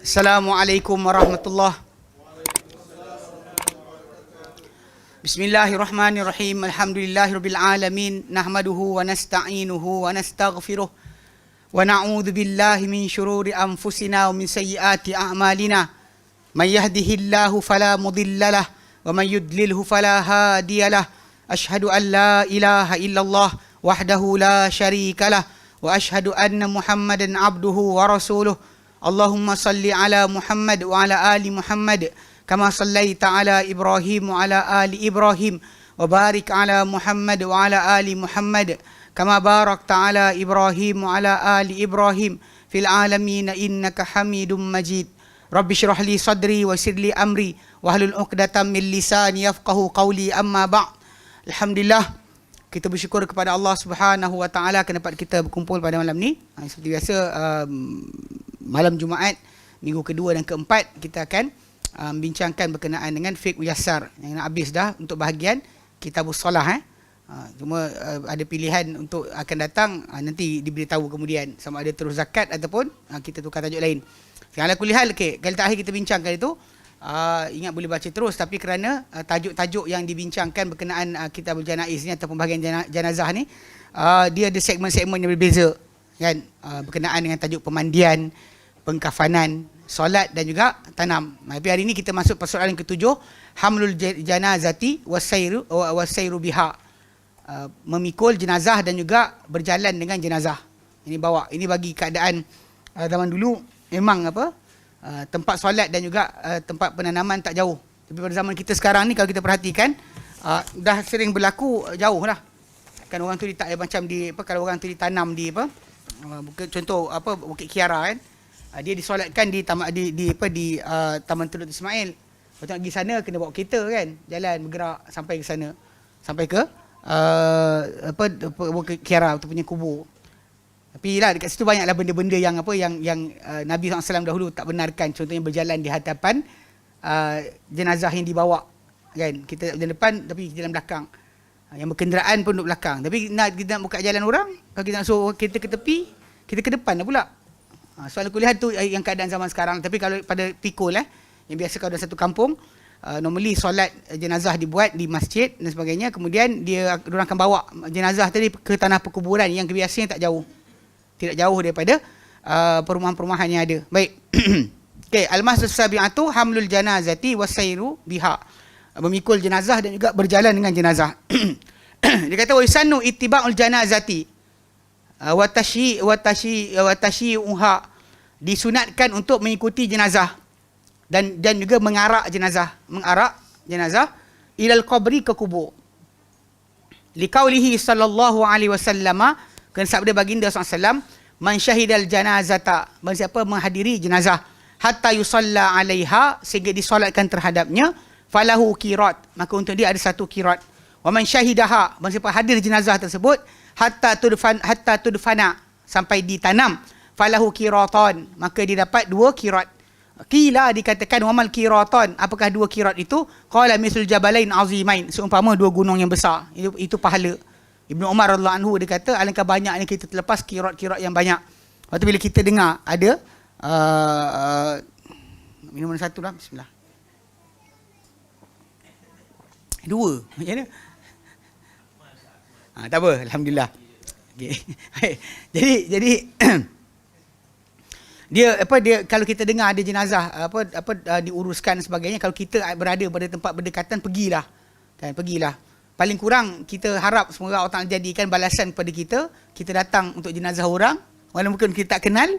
Assalamualaikum warahmatullahi. Bismillahirrahmanirrahim. Alhamdulillahirabbil alamin. Nahmaduhu wa nasta'inuhu wa nastaghfiruh. Wa na'udzu billahi min syururi anfusina wa min sayyiati a'malina. May yahdihillahu fala mudhillalah wa may yudlilhu fala hadiyalah. Asyhadu an la ilaha illallah wahdahu la syarikalah wa asyhadu anna Muhammadan abduhu wa rasuluh. Allahumma salli ala Muhammad wa ala ali Muhammad kama sallaita ala Ibrahim wa ala ali Ibrahim wa barik ala Muhammad wa ala ali Muhammad kama barakta ala Ibrahim wa ala ali Ibrahim fil alamin innaka Hamidum Majid. Rabbi shrah li sadri wa yassir li amri wahlul 'uqdatam min lisani yafqahu qawli, amma ba'd. Alhamdulillah, kita bersyukur kepada Allah Subhanahu wa taala kerana dapat kita berkumpul pada malam ni. Seperti biasa, malam Jumaat minggu kedua dan keempat kita akan bincangkan berkenaan dengan fiqh muyassar yang nak habis dah untuk bahagian kitabus solah. Cuma ada pilihan untuk akan datang, nanti diberitahu kemudian sama ada terus zakat ataupun kita tukar tajuk lain. Ala kulli hal, okay, kali terakhir kita bincangkan itu, ingat boleh baca terus, tapi kerana tajuk-tajuk yang dibincangkan berkenaan kitabul janaiz ni ataupun bahagian jenazah ni, dia ada segmen-segmen yang berbeza kan, berkenaan dengan tajuk pemandian, pengkafanan, solat dan juga tanam. Tapi hari ini kita masuk persoalan yang ketujuh, hamlul janazati wasairu biha, memikul jenazah dan juga berjalan dengan jenazah. Ini bawa, ini bagi keadaan zaman dulu memang tempat solat dan juga tempat penanaman tak jauh. Tapi pada zaman kita sekarang ni kalau kita perhatikan, dah sering berlaku jauh lah. Kan orang tu macam kalau orang tu ditanam di contoh Bukit Kiara kan. Dia disolatkan di Taman Teluk Ismail. Lepas tu nak pergi sana kena bawa kereta kan, jalan bergerak sampai ke sana, sampai ke Bukit Kiara tu punya kubur. Tapi lah dekat situ banyaklah benda-benda yang Nabi SAW dahulu tak benarkan, contohnya berjalan di hadapan jenazah yang dibawa kan, kita jalan depan tapi jalan belakang, yang berkenderaan pun duduk belakang. Tapi kita nak buka jalan orang, kalau kita nak suruh kereta ke tepi, kita ke depan lah pula. Soal kuliah tu yang keadaan zaman sekarang. Tapi kalau pada pikul yang biasa kalau dalam satu kampung, normally solat jenazah dibuat di masjid dan sebagainya, kemudian diorang akan bawa jenazah tadi ke tanah perkuburan yang biasanya tak jauh, tidak jauh daripada perumahan-perumahan yang ada. Baik. Okey, al-mahsus sabi'atu hamlul janazati wasairu biha, memikul jenazah dan juga berjalan dengan jenazah. Dia kata wa yusannu ittiba'ul janazati wa tasyi'uha, disunatkan untuk mengikuti jenazah dan juga mengarak jenazah ilal qabri, ke kubur. Liqaulihi sallallahu alaihi wasallam, kerana sabda baginda SAW, man syahidal janazata, barang siapa menghadiri jenazah, hatta yusalla alaiha, sehingga disolatkan terhadapnya, falahu qirat, maka untuk dia ada satu qirat. Wa man syahidaha, barang siapa hadir jenazah tersebut, hatta tudfana, sampai ditanam, falahu qiratan, maka dia dapat 2 qirat. Qila, dikatakan wamal qiratan, apakah 2 qirat itu? Qala mislul jabalain azimain, seumpama 2 gunung yang besar. Itu pahala. Ibnu Umar radhiyallahu anhu dia kata, alangkah banyaknya kita terlepas qirat-qirat yang banyak. Waktu bila kita dengar ada minum satu dah, bismillah. 2 macam mana? Tak apa, alhamdulillah. Okay. jadi dia kalau kita dengar ada jenazah diuruskan sebagainya, kalau kita berada pada tempat berdekatan, pergilah. Paling kurang kita harap semoga Allah Ta'ala jadikan balasan kepada kita datang untuk jenazah orang, walaupun kita tak kenal,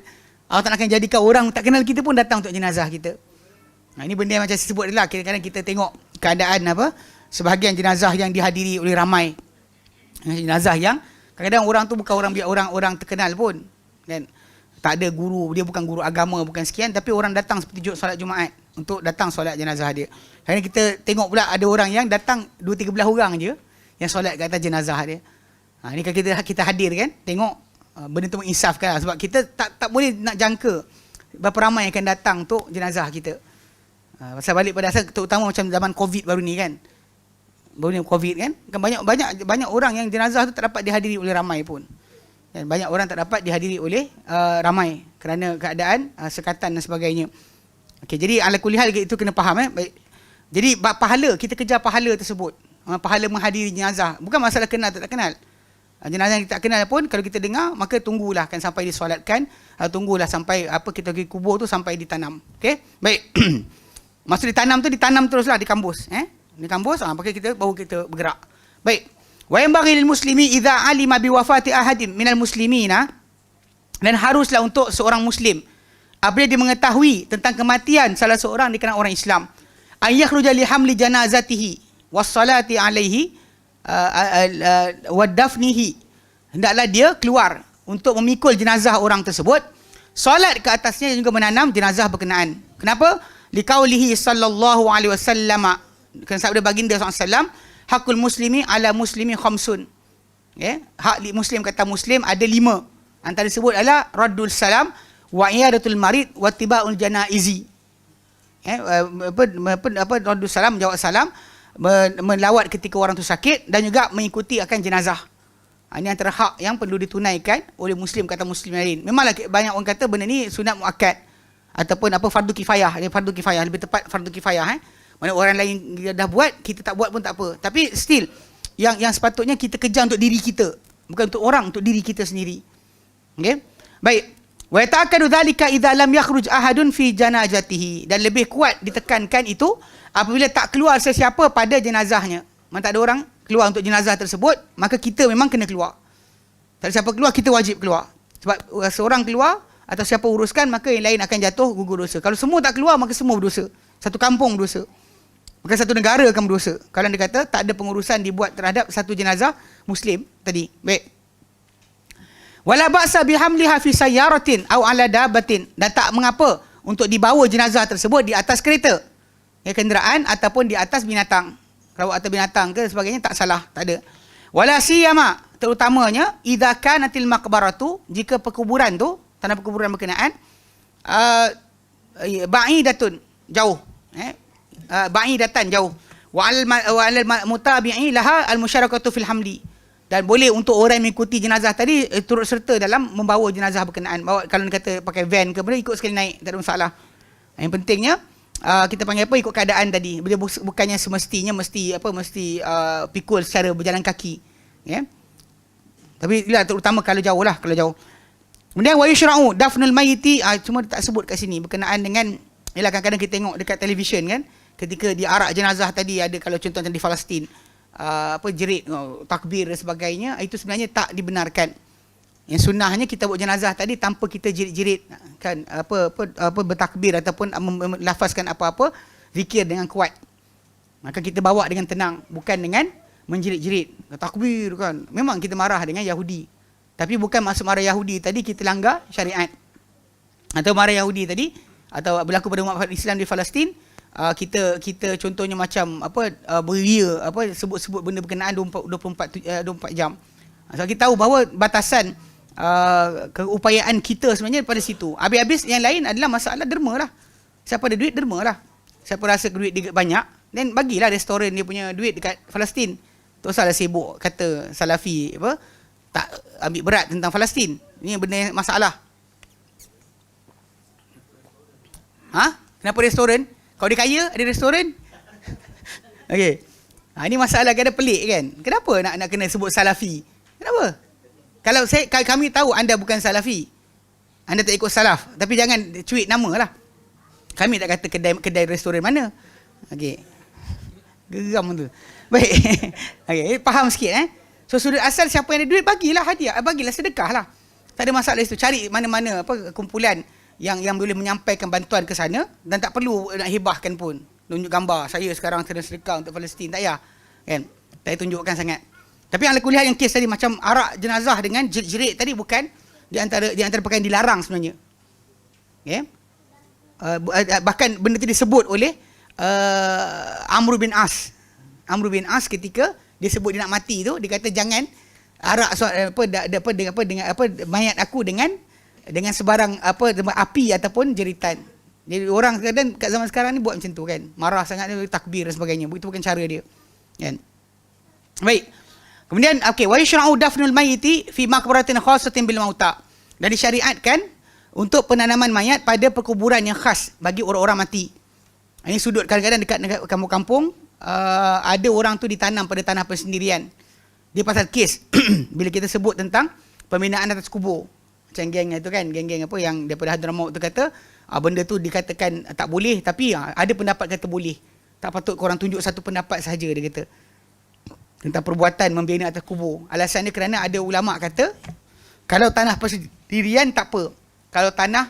Allah Ta'ala akan jadikan orang tak kenal kita pun datang untuk jenazah kita. Ini benda yang macam saya sebut adalah, kadang-kadang kita tengok keadaan sebahagian jenazah yang dihadiri oleh ramai. Jenazah yang kadang-kadang orang tu bukan orang terkenal pun kan, tak ada guru, dia bukan guru agama, bukan sekian, tapi orang datang seperti solat Jumaat untuk datang solat jenazah dia. Kadang kita tengok pula ada orang yang datang 2-3 belas orang je yang solat kat atas jenazah dia. Ni kalau kita hadir kan, tengok benda tu menginsafkan lah, sebab kita tak boleh nak jangka berapa ramai yang akan datang untuk jenazah kita. Pasal balik pada asal, terutama macam zaman Covid baru ni kan, Covid kan banyak orang yang jenazah tu tak dapat dihadiri oleh ramai pun. Dan banyak orang tak dapat dihadiri oleh ramai kerana keadaan sekatan dan sebagainya. Okey, jadi ala kulli hal itu kena faham baik. Jadi pahala, kita kejar pahala tersebut. Pahala menghadiri jenazah. Bukan masalah kenal tak kenal. Jenazah yang kita tak kenal pun kalau kita dengar, maka tunggulah kan sampai disolatkan, tunggulah sampai apa kita pergi kubur tu sampai ditanam. Okey? Baik. Maksud ditanam teruslah di kampus, Di kampus pakai kita baru kita bergerak. Baik. Wa yanbaghi lil muslimi idza alima bi wafati ahadin minal muslimina, dan haruslah untuk seorang muslim apabila dia mengetahui tentang kematian salah seorang di kalangan orang Islam, ayakhruja li hamli janazatihi wassalati alaihi wa dafnihi, hendaklah dia keluar untuk memikul jenazah orang tersebut, solat ke atasnya dan juga menanam jenazah berkenaan. Kenapa? Liqaulihi sallallahu alaihi wasallam, kerana sabda baginda SAW, hakul muslimi ala muslimi khamsun. Hak muslim kata muslim ada 5. Antara disebut adalah raddul salam wa iyadatul marid wa tibaul janaizi. Raddul salam, menjawab salam, melawat ketika orang tu sakit, dan juga mengikuti akan jenazah. Ini antara hak yang perlu ditunaikan oleh muslim kata muslim lain. Memanglah banyak orang kata benda ni sunat muakkad ataupun fardu kifayah. Dia fardu kifayah, lebih tepat fardu kifayah. Mana orang lain dah buat, kita tak buat pun tak apa. Tapi still yang sepatutnya kita kejar untuk diri kita, bukan untuk orang, untuk diri kita sendiri. Okey? Baik. Wa ta'akkadu dhalika idza lam yakhruj ahadun fi janazatihi, dan lebih kuat ditekankan itu apabila tak keluar sesiapa pada jenazahnya. Memang tak ada orang keluar untuk jenazah tersebut, maka kita memang kena keluar. Tak ada siapa keluar, kita wajib keluar. Sebab seorang keluar atau siapa uruskan, maka yang lain akan jatuh gugur dosa. Kalau semua tak keluar, maka semua berdosa. Satu kampung berdosa. Maka satu negara akan berdosa. Kalau dia kata tak ada pengurusan dibuat terhadap satu jenazah muslim tadi. Baik. Wala ba'sa bihamliha fi sayyaratin aw ala dabatin, dan tak mengapa untuk dibawa jenazah tersebut di atas kereta, kenderaan, ataupun di atas binatang. Kalau atas binatang ke sebagainya tak salah, tak ada. Wala siyama, terutamanya idza kanatil maqbaratu, jika perkuburan tu, tanah perkuburan berkenaan, ba'idatun, jauh, ba'idatan, jauh. Wa al mutabi'i laha al musyarakatu fil hamli, dan boleh untuk orang yang mengikuti jenazah tadi turut serta dalam membawa jenazah berkenaan. Bawa, kalau dia kata pakai van ke, boleh ikut sekali naik, tak ada masalah. Yang pentingnya kita panggil apa, ikut keadaan tadi. Dia bukannya semestinya mesti pikul secara berjalan kaki. Tapi itulah terutama kalau jauh lah, kalau jauh. Kemudian wa yushra'u dafnul mayyiti, cuma tak sebut kat sini berkenaan dengan, ialah kadang-kadang kita tengok dekat televisyen kan, ketika diarak jenazah tadi, ada kalau contoh di Palestin, jerit, takbir dan sebagainya, itu sebenarnya tak dibenarkan. Yang sunnahnya kita buat jenazah tadi tanpa kita jerit-jerit kan, bertakbir ataupun melafazkan apa-apa zikir dengan kuat. Maka kita bawa dengan tenang, bukan dengan menjerit-jerit takbir kan. Memang kita marah dengan Yahudi, tapi bukan maksud marah Yahudi tadi kita langgar syariat. Atau marah Yahudi tadi atau berlaku pada umat Islam di Palestin, kita contohnya macam beria, sebut-sebut benda berkenaan 24 jam. So kita tahu bahawa batasan keupayaan kita sebenarnya pada situ. Habis-habis yang lain adalah masalah derma lah. Siapa ada duit, derma lah. Siapa rasa duit dia banyak, dan bagilah restoran dia punya duit dekat Palestin. Tak usahlah sibuk kata Salafi tak ambil berat tentang Palestin. Ini benda masalah. Kenapa restoran? Kalau dia kaya, ada restoran. Okey. Ini masalah kadang pelik kan. Kenapa nak kena sebut Salafi? Kenapa? Kalau kami tahu anda bukan Salafi, anda tak ikut salaf, tapi jangan cuit nama lah. Kami tak kata kedai restoran mana. Okey. Geram tu. Baik. Okey, faham sikit So sudut asal siapa yang ada duit, bagilah hadiah, bagilah sedekah lah. Tak ada masalah itu. Cari mana-mana kumpulan yang boleh menyampaikan bantuan ke sana, dan tak perlu nak hebahkan pun. Tunjuk gambar saya sekarang sedang sedekah untuk Palestin, tak payah. Kan? Tak payah tunjukkan sangat. Tapi ala kuliah yang kes tadi macam arak jenazah dengan jerit tadi, bukan di antara perkara yang dilarang sebenarnya. Okay? Bahkan benda itu disebut oleh Amr bin As. Amr bin As ketika dia sebut dia nak mati tu, dia kata jangan arak dengan mayat aku dengan sebarang api ataupun jeritan. Jadi orang kadang kat zaman sekarang ni buat macam tu kan. Marah sangat, takbir dan sebagainya. Itu bukan cara dia. Kan? Baik. Kemudian wa yushra'u dafnul mayyiti fi maqbaratin khassatin bil mauta. Dan disyariatkan untuk penanaman mayat pada perkuburan yang khas bagi orang-orang mati. Ini sudut kadang-kadang dekat kampung-kampung, ada orang tu ditanam pada tanah persendirian. Dia pasal kes bila kita sebut tentang pembinaan atas kubur. Macam geng itu kan, geng-geng apa yang daripada Hadramaut tu kata benda tu dikatakan tak boleh, tapi ada pendapat kata boleh. Tak patut korang tunjuk satu pendapat sahaja, dia kata, tentang perbuatan membina atas kubur. Alasan dia kerana ada ulama kata kalau tanah persendirian tak apa. Kalau tanah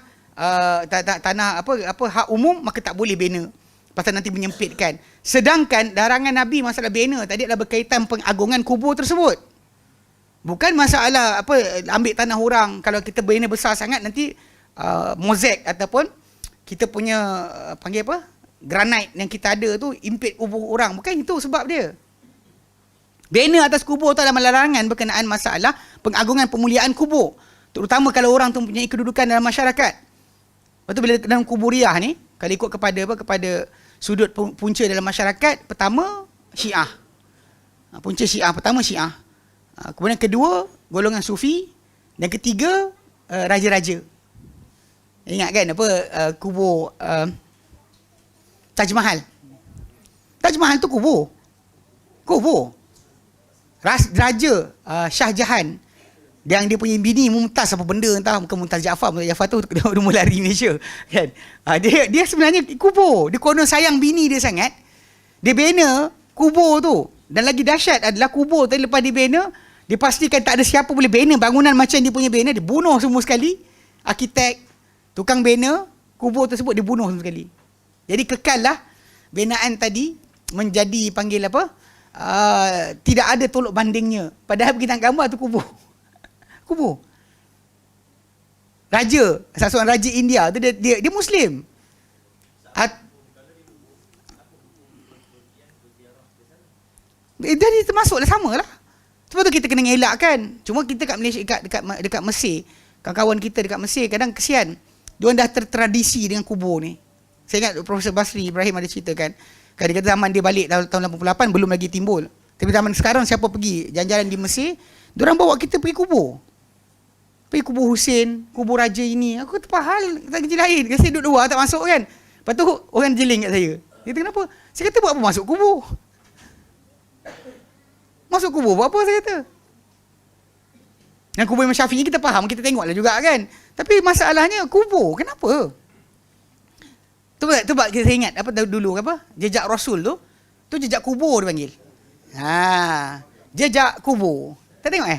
tanah apa hak umum maka tak boleh bina. Pasal nanti menyempitkan. Sedangkan larangan Nabi masalah bina tadi adalah berkaitan pengagungan kubur tersebut. Bukan masalah apa ambil tanah orang, kalau kita bina besar sangat nanti mozaik ataupun kita punya panggil apa? Granite yang kita ada tu impede kubur orang. Bukan itu sebab dia. Bina atas kubur tu adalah larangan berkenaan masalah pengagungan pemuliaan kubur. Terutama kalau orang tu mempunyai kedudukan dalam masyarakat. Lepas tu bila dalam kuburiah ni, kalau ikut kepada apa, kepada sudut punca dalam masyarakat, pertama Syiah. Punca Syiah pertama Syiah. Kemudian kedua golongan Sufi, dan ketiga raja-raja. Ingat kan apa kubur Taj Mahal. Taj Mahal tu kubur. Kubur. Raja Shah Jahan, yang dia punya bini Mumtaz apa benda, entah bukan Mumtaz Jaafar tu dia mula lari Malaysia kan. Dia sebenarnya kubur. Dia konon sayang bini dia sangat, dia bina kubur tu. Dan lagi dahsyat adalah kubur tu lepas dia bina, dia pastikan tak ada siapa boleh bina bangunan macam dia punya bina. Dia bunuh semua sekali arkitek, tukang bina kubur tersebut, dia bunuh semua sekali. Jadi kekallah binaan tadi menjadi panggil apa, tidak ada tolok bandingnya. Padahal kita gambar tu kubur. Kubur. Raja, salah seorang raja India tu dia Muslim. Dia termasuklah, samalah. Sebab tu kita kena elakkan. Cuma kita kat Malaysia, dekat Mesir, kawan-kawan kita dekat Mesir kadang kesian. Diorang dah tertradisi dengan kubur ni. Saya ingat Profesor Basri Ibrahim ada ceritakan. Dia kata zaman dia balik tahun 88 belum lagi timbul. Tapi zaman sekarang siapa pergi jalan-jalan di Mesir, diorang bawa kita pergi kubur. Pergi kubur Husin, kubur raja ini. Aku terpahal, tak kerja lain. Saya duduk luar, tak masuk kan. Lepas tu orang jeling kat saya. Dia kata kenapa? Saya kata buat apa masuk kubur? Masuk kubur buat apa, saya kata. Yang kubur Imam Syafi'i kita faham, kita tengoklah juga kan. Tapi masalahnya kubur, kenapa? Tu saya ingat apa dulu apa? Jejak Rasul tu jejak kubur dia panggil. Jejak kubur. Tak tengok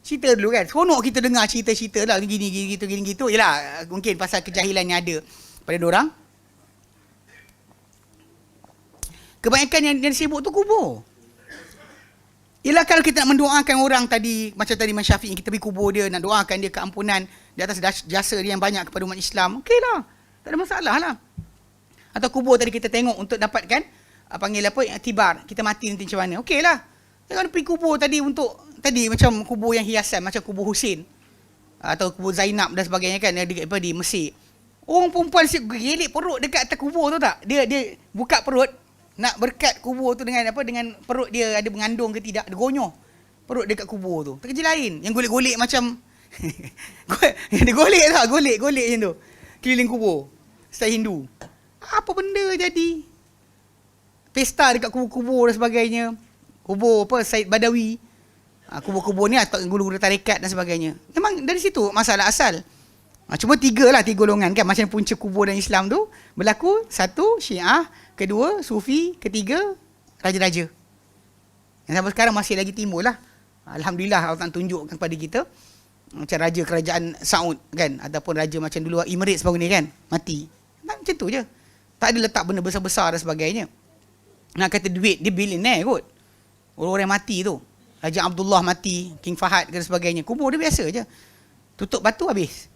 cerita dulu kan. Seronok kita dengar cerita-cerita lah gini gitu. Yalah, mungkin pasal kejahilan yang ada pada diorang. Kebanyakan yang disebut tu kubur. Yalah, kalau kita nak mendoakan orang tadi, macam tadi Imam Syafi'i, kita pergi kubur dia, nak doakan dia keampunan di atas jasa dia yang banyak kepada umat Islam, okeylah. Tak ada masalah lah. Atau kubur tadi kita tengok untuk dapatkan panggil apa, iktibar, kita mati nanti macam mana, okeylah. Jangan pergi kubur tadi untuk tadi macam kubur yang hiasan, macam kubur Husin atau kubur Zainab dan sebagainya kan, di Mesir. Orang perempuan gelik perut dekat atas kubur tu tak? Dia buka perut nak berkat kubur tu dengan apa, dengan perut dia ada mengandung ke tidak, dia gonyoh perut dekat kubur tu. Tak kerja lain. Yang golek-golek macam dia golek macam tu keliling kubur style Hindu. Apa benda jadi? Pesta dekat kubur-kubur dan sebagainya. Kubur apa, Said Badawi. Kubur-kubur ni atau guru-guru tarekat dan sebagainya. Memang dari situ masalah asal. Cuma tiga golongan kan, macam punca kubur dan Islam tu berlaku. Satu Syiah, kedua Sufi, ketiga raja-raja. Yang sampai sekarang masih lagi timbul lah. Alhamdulillah Allah tunjukkan kepada kita. Macam raja kerajaan Saud kan, ataupun raja macam dulu Emirates baru ni kan, mati. Macam tu je. Tak ada letak benda besar-besar dan sebagainya. Nak kata duit, dia billionaire kot. Orang-orang mati tu, Raja Abdullah mati, King Fahad dan sebagainya, kubur dia biasa je. Tutup batu habis.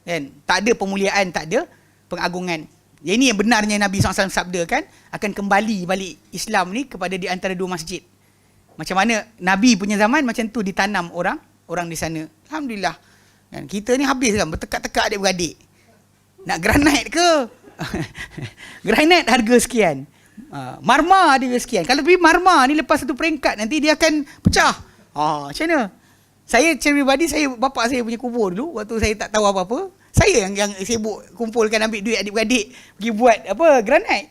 Kan? Tak ada pemuliaan, tak ada pengagungan. Yang ini yang benarnya Nabi SAW sabdakan, akan kembali balik Islam ni kepada di antara dua masjid. Macam mana Nabi punya zaman, macam tu ditanam orang di sana. Alhamdulillah. Dan kita ni habis kan, bertekak-tekak adik-beradik. Nak granite ke? Granite harga sekian. Marmar dia sekian. Kalau beli marmar ni lepas satu peringkat, nanti dia akan pecah. Macam mana? Saya pribadi, bapak saya punya kubur dulu waktu saya tak tahu apa-apa. Saya yang sibuk kumpulkan, ambil duit adik-beradik pergi buat granite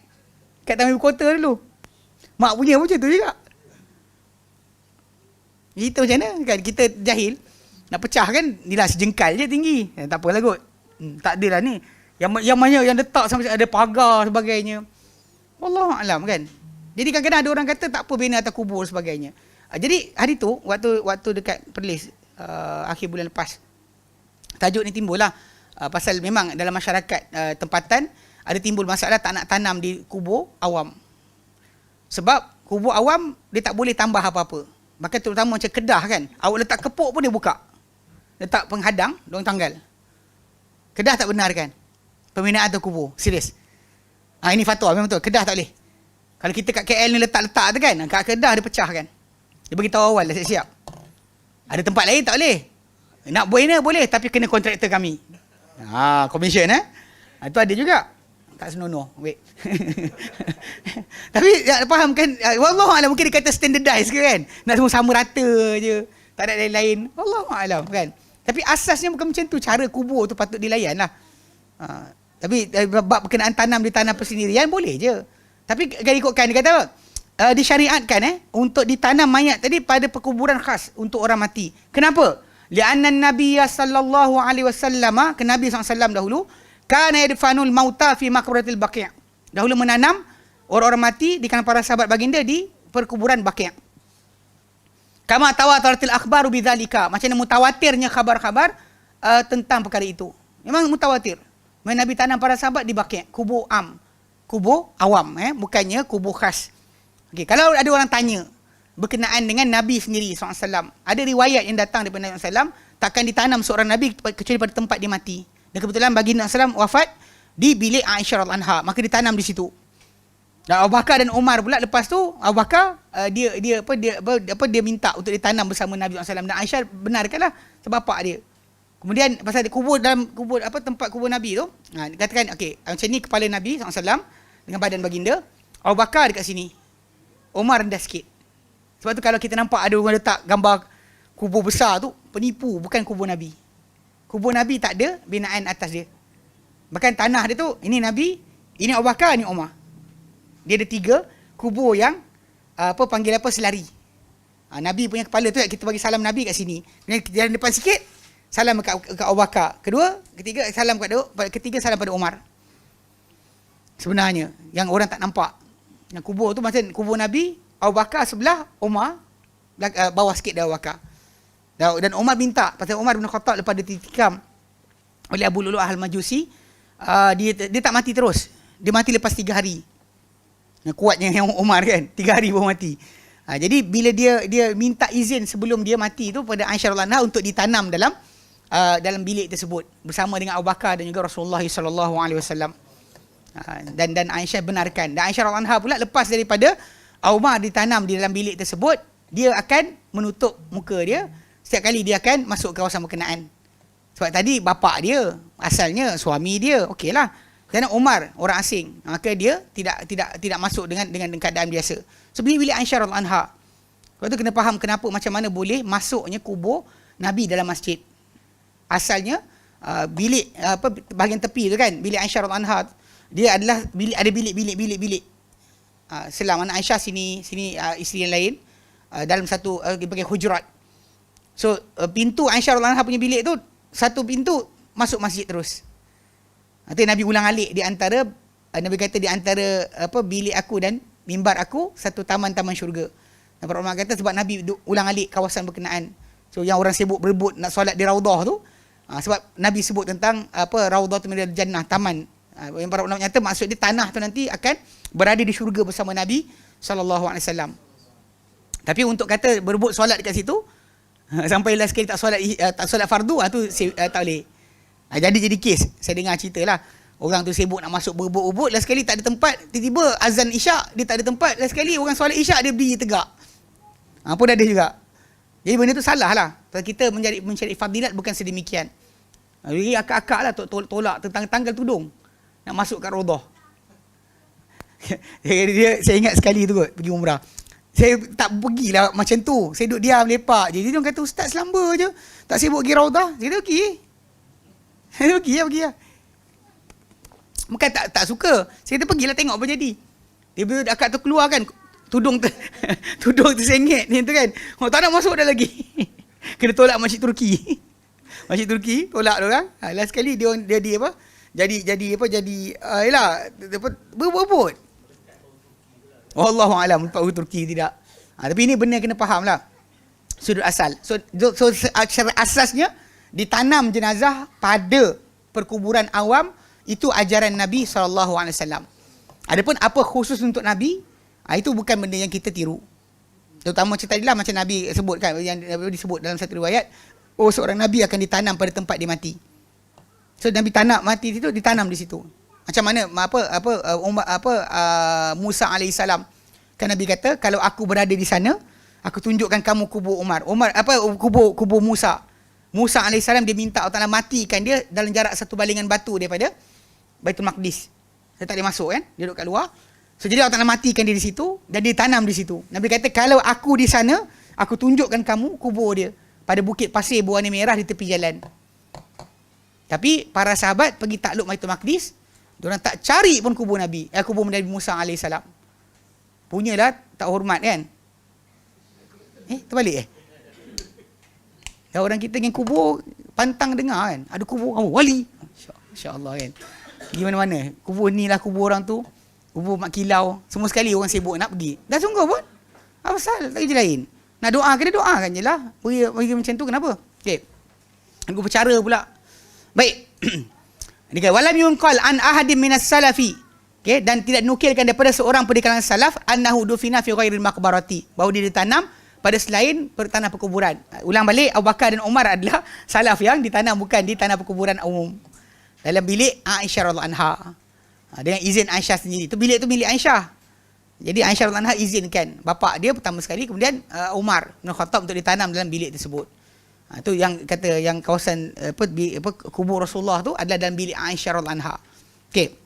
kat Taman Ibu Kota dulu. Mak punya macam tu juga. Kita macam mana kan, kita jahil nak pecah kan, ni lah sejengkal je tinggi. Tak apalah kot. Tak adalah ni. Yang mana yang letak sampai ada pagar sebagainya. Wallahualam kan. Jadi kadang-kadang ada orang kata tak apa bina atas kubur sebagainya. Jadi hari tu waktu dekat Perlis akhir bulan lepas, tajuk ni timbul lah pasal memang dalam masyarakat tempatan ada timbul masalah tak nak tanam di kubur awam. Sebab kubur awam dia tak boleh tambah apa-apa. Bahkan terutama macam Kedah kan, awak letak kepuk pun dia buka. Letak penghadang, diorang tanggal. Kedah tak benarkan pembinaan atas kubur. Serius. Ini fatwa memang betul. Kedah tak boleh. Kalau kita kat KL ni letak-letak tu kan, kat Kedah dia pecah kan. Dia beritahu awal dah siap-siap. Ada tempat lain tak boleh. Nak buat boleh tapi kena kontraktor kami. Commission itu ada juga. Tak senonoh. Wait. Tapi faham kan, wallahualam mungkin dia kata standardize ke kan. Nak semua sama rata je. Tak ada lain-lain. Wallahualam kan. Tapi asasnya bukan macam tu. Cara kubur tu patut dilayan lah. Tapi bab berkenaan tanam di tanah persendirian boleh je. Tapi kalau ikutkan dia kata apa? Disyariatkan untuk ditanam mayat tadi pada perkuburan khas untuk orang mati. Kenapa? Li'anna Nabi sallallahu alaihi wasallam, ke Nabi SAW dahulu, kana yadfanul mauta fi maqbaratil Baqi'. Dahulu menanam orang-orang mati di kalangan para sahabat baginda di perkuburan Baqi'. Kama tawataratil akhbaru bidzalika. Macam mana mutawatirnya khabar-khabar tentang perkara itu. Memang mutawatir. Nabi tanam para sahabat di Baqi', kubur kubur awam, bukannya kubur khas. Okay, kalau ada orang tanya berkenaan dengan Nabi sendiri SAW, ada riwayat yang datang daripada Nabi SAW, takkan ditanam seorang Nabi kecuali pada tempat dia mati. Dan kebetulan baginda SAW wafat di bilik Aisyah radhiyallahu anha, maka ditanam di situ. Dan Abu Bakar dan Umar pula lepas tu, Abu Bakar dia minta untuk ditanam bersama Nabi SAW, dan Aisyah benarkanlah sebab bapak dia. Kemudian pasal kubur dalam tempat kubur Nabi tu, dikatakan okey, macam ni kepala Nabi SAW dengan badan baginda, Abu Bakar dekat sini, Umar rendah sikit. Sebab tu kalau kita nampak ada orang letak gambar kubur besar tu, penipu, bukan kubur Nabi. Kubur Nabi tak ada binaan atas dia. Bahkan tanah dia tu, ini Nabi, ini Abu Bakar, ini Umar. Dia ada 3 kubur yang selari. Nabi punya kepala tu kita bagi salam Nabi kat sini. Jalan depan sikit, salam kat Abu Bakar. Ketiga salam pada Umar. Sebenarnya yang orang tak nampak, yang kubur tu macam kubur Nabi, Abu Bakar sebelah, Umar bawah sikit dari Abu Bakar. Dan Umar minta, pasal Umar bin Khattab lepas dia ditikam oleh Abu Lu'lu'ah Al-Majusi, dia tak mati terus. Dia mati lepas 3 hari. Kuatnya yang Umar kan, 3 hari baru mati. Jadi bila dia minta izin sebelum dia mati tu pada Aisyah radhiyallahu anha untuk ditanam dalam bilik tersebut bersama dengan Abu Bakar dan juga Rasulullah sallallahu alaihi wasallam. Dan Aisyah benarkan. Dan Aisyah radhiyallahu anha pula lepas daripada Umar ditanam di dalam bilik tersebut, dia akan menutup muka dia setiap kali dia akan masuk ke kawasan berkenaan. Sebab tadi bapak dia, asalnya suami dia, okeylah. Kerana Umar orang asing, maka dia tidak masuk dengan keadaan biasa. So bilik Aisyah radhiyallahu anha. Lepas tu kena faham kenapa macam mana boleh masuknya kubur Nabi dalam masjid. Asalnya bilik bahagian tepi tu kan, bilik Aisyah radhiyallahu anha, dia adalah bilik. Selam anak Aisyah sini isteri yang lain dalam satu bagian hujurat. So pintu Aisyah radhiyallahu anha punya bilik tu, satu pintu masuk masjid terus. Nanti Nabi ulang-alik di antara Nabi kata di antara bilik aku dan mimbar aku satu taman-taman syurga. Dan para ulama kata sebab Nabi ulang-alik kawasan berkenaan. So yang orang sibuk berebut nak solat di Raudah tu, sebab Nabi sebut tentang Raudah tu minal jannah, taman. Yang para ulama nyata maksud dia tanah tu nanti akan berada di syurga bersama Nabi sallallahu alaihi wasallam. Tapi untuk kata berebut solat dekat situ sampai last sekali tak solat fardu, tu tak boleh. Jadi kes, saya dengar cerita lah, orang tu sibuk nak masuk berebut-berebut, last sekali tak ada tempat, tiba-tiba azan isyak dia tak ada tempat, last sekali orang solat isyak dia berdiri tegak. Pun ada juga. Jadi benda tu salah lah. Kita mencari fadilat bukan sedemikian. Jadi akak-akak lah tolak tentang tanggal tudung nak masuk kat Raudah. Saya ingat sekali tu kot, pergi umrah. Saya tak pergilah macam tu. Saya duduk diam lepak je. Dia orang kata ustaz selamba je. Tak sibuk pergi raudah. Saya kata okey. Saya pergi lah. Bukan tak suka. Saya kata pergilah tengok apa jadi. Dia bila akak tu keluar kan, tudung tersengit ni tu kan. Oh, tak nak masuk dah lagi. Kena tolak Masjid Turki. Masjid Turki tolak tu kan. Last sekali dia apa? Jadi berebut. Wallahualam lepas Turki tidak. Tapi ini benar kena faham lah. Sudut asal. So asasnya ditanam jenazah pada perkuburan awam itu ajaran Nabi SAW. Adapun apa khusus untuk Nabi, itu bukan benda yang kita tiru. Terutama cerita tadi lah macam Nabi sebutkan, yang disebut dalam satu riwayat, seorang Nabi akan ditanam pada tempat dia mati. So Nabi mati situ, ditanam di situ. Macam mana Musa alaihissalam, kan Nabi kata kalau aku berada di sana, aku tunjukkan kamu kubur kubur Musa. Musa alaihissalam dia minta Allah Taala matikan dia dalam jarak satu balingan batu daripada Baitul Maqdis. Dia tak boleh masuk kan, dia duduk kat luar. So jadi Allah Taala matikan dia di situ dan dia tanam di situ. Nabi kata kalau aku di sana, aku tunjukkan kamu kubur dia pada bukit pasir berwarna merah di tepi jalan. Tapi para sahabat pergi takluk Baitul Maqdis, diorang tak cari pun kubur Nabi Nabi Musa alaihissalam. Punyalah tak hormat kan. Terbalik Ya, orang kita dengan kubur pantang dengar kan. Ada kubur kamu wali. Insya-Allah kan. Pergi mana-mana. Kubur ni lah kubur orang tu. Kubur Mak Kilau. Semua sekali orang sibuk nak pergi. Dah sungguh pun. Apa pasal? Tak kerja lain. Nak doa kena doakan je lah. Pergi macam tu kenapa? Okey. Aku bercara pula. Baik. Dia kata walam yunqal an ahadin minas salafi. Okey, dan tidak nukilkan daripada seorang pun di kalangan salaf annahu dufina fi ghairil maqbarati. Bahawa dia ditanam pada selain tanah perkuburan. Ulang balik, Abu Bakar dan Umar adalah salaf yang ditanam bukan di tanah perkuburan umum. Dalam bilik Aisyah radhiyallahu anha. Dengan izin Aisyah sendiri. Tu bilik tu milik Aisyah. Jadi Aisyah radhiyallahu anha izinkan bapak dia pertama sekali, kemudian Umar bin Khattab untuk ditanam dalam bilik tersebut. Tu yang kata yang kawasan kubur Rasulullah tu adalah dalam bilik Aisyah radhiyallahu anha. Okey.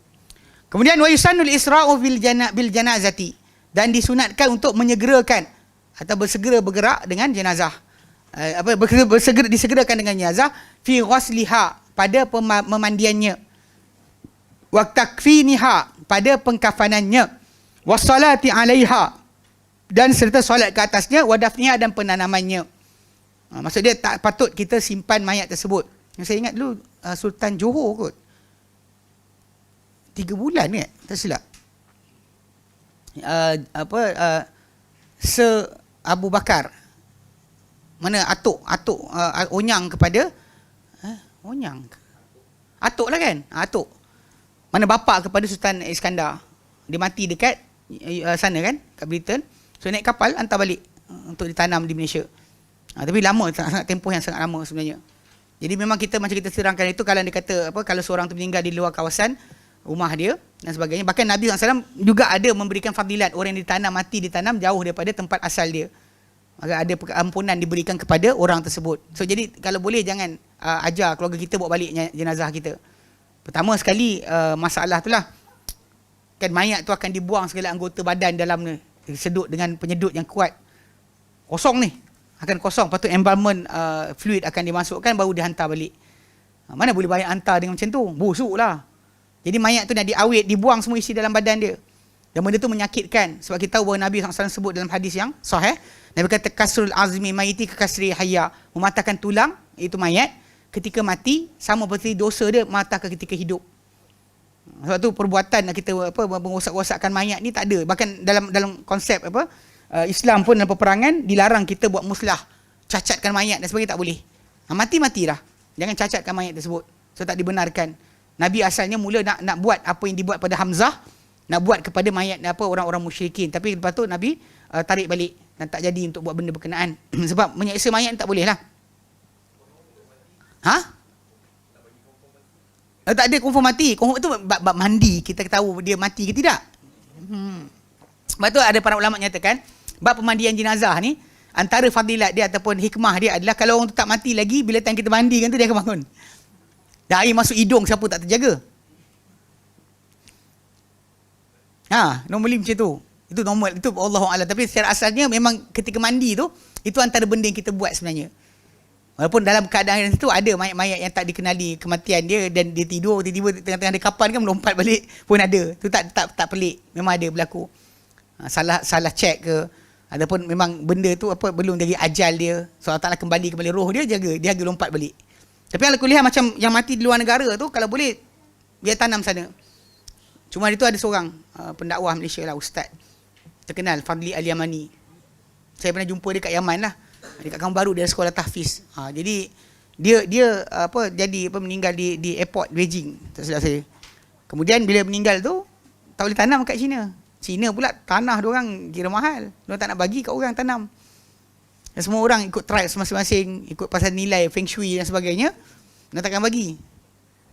Kemudian wa yusannul isra'u bil janazati, dan disunatkan untuk menyegerakan atau bersegera bergerak dengan jenazah. Disegerakan dengan jenazah fi ghasliha, pada memandiannya, wa takfiniha, pada pengkafanannya, wa salati 'alaiha, dan serta solat ke atasnya, wa dafniha, dan penanamannya. Maksud dia tak patut kita simpan mayat tersebut. Saya ingat dulu Sultan Johor kot. 3 bulan kan? Tak silap. Abu Bakar. Mana atuk onyang kepada onyang. Atuk lah kan? Atuk. Mana bapa kepada Sultan Iskandar. Dia mati dekat sana kan? Kat Britain. So naik kapal hantar balik untuk ditanam di Malaysia. Tapi lama, sangat tempoh yang sangat lama sebenarnya. Jadi memang kita macam kita serangkan itu, kalau dia kata kalau seorang tu meninggal di luar kawasan rumah dia dan sebagainya. Bahkan Nabi SAW juga ada memberikan fadilat orang yang ditanam jauh daripada tempat asal dia. Maka ada ampunan diberikan kepada orang tersebut. So jadi kalau boleh jangan ajar keluarga kita bawa balik jenazah kita. Pertama sekali masalah tu lah. Kan mayat tu akan dibuang segala anggota badan dalam ni. Disedut dengan penyedut yang kuat. Kosong ni. Akan kosong. Patut embalmment fluid akan dimasukkan baru dihantar balik. Mana boleh banyak hantar dengan macam tu? Busuk lah. Jadi mayat tu nak diawet, dibuang semua isi dalam badan dia. Dan benda tu menyakitkan. Sebab kita tahu bahawa Nabi SAW sebut dalam hadis yang sahih. Nabi kata kasrul azmi mayiti ke kasri hayya. Mematahkan tulang, itu mayat. Ketika mati, sama seperti dosa dia mematahkan ketika hidup. Sebab tu perbuatan kita mengwasak-wasakkan mayat ni tak ada. Bahkan dalam konsep Islam pun dalam peperangan, dilarang kita buat muslah. Cacatkan mayat dan sebagainya, tak boleh. Mati-matilah. Jangan cacatkan mayat tersebut. So tak dibenarkan. Nabi asalnya mula nak buat apa yang dibuat pada Hamzah, nak buat kepada mayat orang-orang musyrikin, tapi lepas tu Nabi tarik balik dan tak jadi untuk buat benda berkenaan. Sebab menyeksa mayat tak boleh lah. Tak ada confirm mati. Confirm tu bab mandi, kita tahu dia mati ke tidak. Sebab tu ada para ulama nyatakan bab pemandian jenazah ni, antara fadilat dia ataupun hikmah dia adalah kalau orang tu tak mati lagi, bila time kita mandikan tu dia akan bangun. Dan air masuk hidung, siapa tak terjaga? Normally macam tu. Itu normal, itu Allahu a'lam. Tapi secara asalnya memang ketika mandi tu, itu antara benda yang kita buat sebenarnya. Walaupun dalam keadaan itu ada mayat-mayat yang tak dikenali kematian dia dan dia tidur tiba-tiba tengah-tengah dia kapan kan melompat balik pun ada. Tu tak pelik, memang ada berlaku. Salah check ke ataupun memang benda tu belum jadi ajal dia. So Allah Taala kembali roh dia dia lompat balik. Tapi ala kuliah macam yang mati di luar negara tu kalau boleh dia tanam sana. Cuma itu ada seorang pendakwah Malaysia lah, ustaz terkenal, Fadli Al-Yamani. Saya pernah jumpa dia kat Yaman lah. Dekat Kampung Baru dia sekolah tahfiz. Jadi dia meninggal di airport Beijing, tak silap saya. Kemudian bila meninggal tu tak boleh tanam kat China. China pula tanah dia orang kira mahal. Dia tak nak bagi kat orang tanam. Dan semua orang ikut tribe masing-masing, ikut pasal nilai feng shui dan sebagainya. Dia takkan bagi.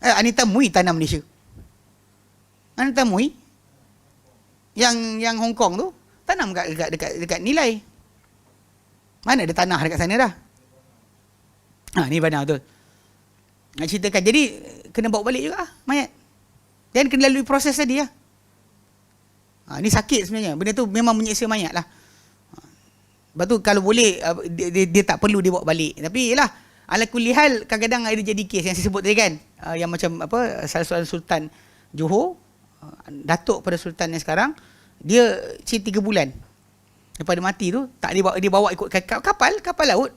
Anita Mui tanam Malaysia. Anita Mui yang Hong Kong tu tanam dekat nilai. Mana ada tanah dekat sana dah. Ni benar betul. Nak ceritakan. Jadi kena bawa balik juga mayat. Dan kena lalui proses tadi lah. Ni sakit sebenarnya. Benda tu memang menyiksa mayat lah. Lepas tu kalau boleh dia tak perlu dia bawa balik. Tapi yelah, ala kulli hal kadang-kadang ada jadi kes yang saya sebut tadi kan. Yang macam salah seorang sultan Johor, datuk pada sultan yang sekarang, dia 3 bulan lepas dia mati tu tak dia bawa ikut kapal laut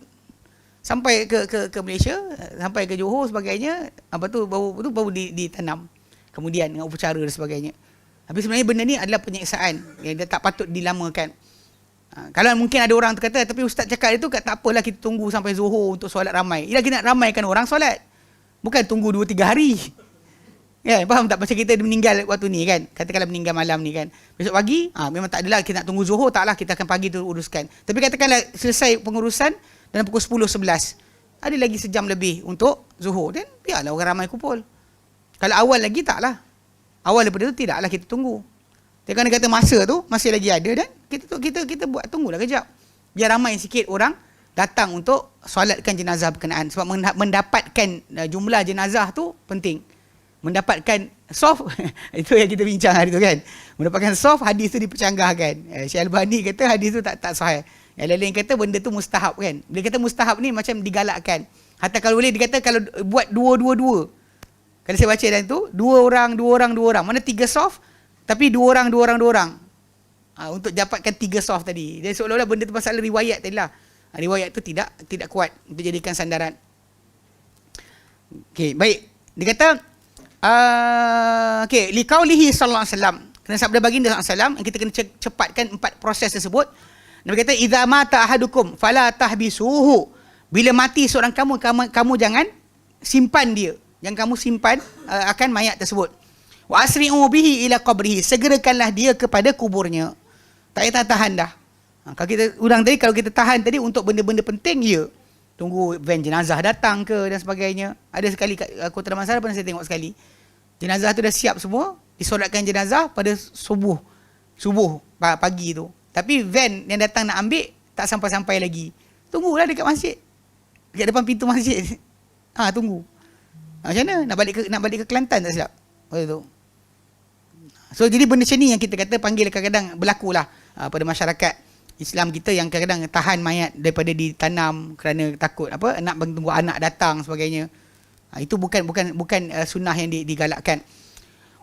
sampai ke Malaysia, sampai ke Johor sebagainya. Apa tu baru ditanam kemudian dengan upacara dan sebagainya. Tapi sebenarnya benda ni adalah penyiksaan yang dia tak patut dilamakan. Kalau mungkin ada orang tu kata, tapi ustaz cakap itu tak apalah kita tunggu sampai Zuhur untuk solat ramai. Ialah kita nak ramaikan orang solat, bukan tunggu 2-3 hari. Ya, faham tak? Macam kita meninggal waktu ni kan, katakanlah meninggal malam ni kan, besok pagi memang tak adalah kita nak tunggu Zuhur, taklah, kita akan pagi tu uruskan. Tapi katakanlah selesai pengurusan dalam pukul 10-11, ada lagi sejam lebih untuk Zuhur, dan biarlah orang ramai kumpul. Kalau awal lagi taklah, awal daripada tu tidaklah kita tunggu. Tapi kalau kata masa tu masih lagi ada, dan kita buat tunggulah kejap, biar ramai sikit orang datang untuk solatkan jenazah berkenaan. Sebab mendapatkan jumlah jenazah tu penting. Mendapatkan soft itu yang kita bincang hari tu kan. Mendapatkan soft, hadis tu dipercanggahkan. Syekh Albani kata hadis tu tak sahih. Yang lain kata benda tu mustahab kan. Bila kata mustahab ni macam digalakkan. Hatta kalau boleh dikata kalau buat 2-2-2. Kalau saya baca dalam tu 2 orang. Mana 3 soft tapi 2 orang. Untuk dapatkan 3 soft tadi. Jadi seolah-olah benda tu pasal riwayat tadi lah. Riwayat tu tidak kuat untuk jadikan sandaran. Okey, baik. Dia kata liqaulihi sallallahu alaihi wasallam, kena sabda baginda sallallahu alaihi wasallam, kita kena cepatkan 4 proses tersebut. Nabi kata idza mata ahadukum fala tahbisuhu, bila mati seorang kamu jangan simpan dia, jangan kamu simpan akan mayat tersebut. Wa asri'u bihi ila qabrihi, segerakanlah dia kepada kuburnya. Tak payah tahan dah. Kalau kita ulang tadi, kalau kita tahan tadi untuk benda-benda penting, ya, tunggu van jenazah datang ke dan sebagainya. Ada sekali kat Kota Damansara pernah saya tengok sekali. Jenazah tu dah siap semua, disolatkan jenazah pada subuh pagi tu. Tapi van yang datang nak ambil tak sampai-sampai lagi. Tunggulah dekat masjid. Dekat depan pintu masjid. Tunggu. Macam mana? Nak balik ke Kelantan tak silap. Betul tu. So jadi benda macam ni yang kita kata panggil kadang-kadang berlakulah pada masyarakat Islam kita yang kadang-kadang tahan mayat daripada ditanam kerana takut nak tunggu anak datang sebagainya. Itu bukan sunnah yang digalakkan.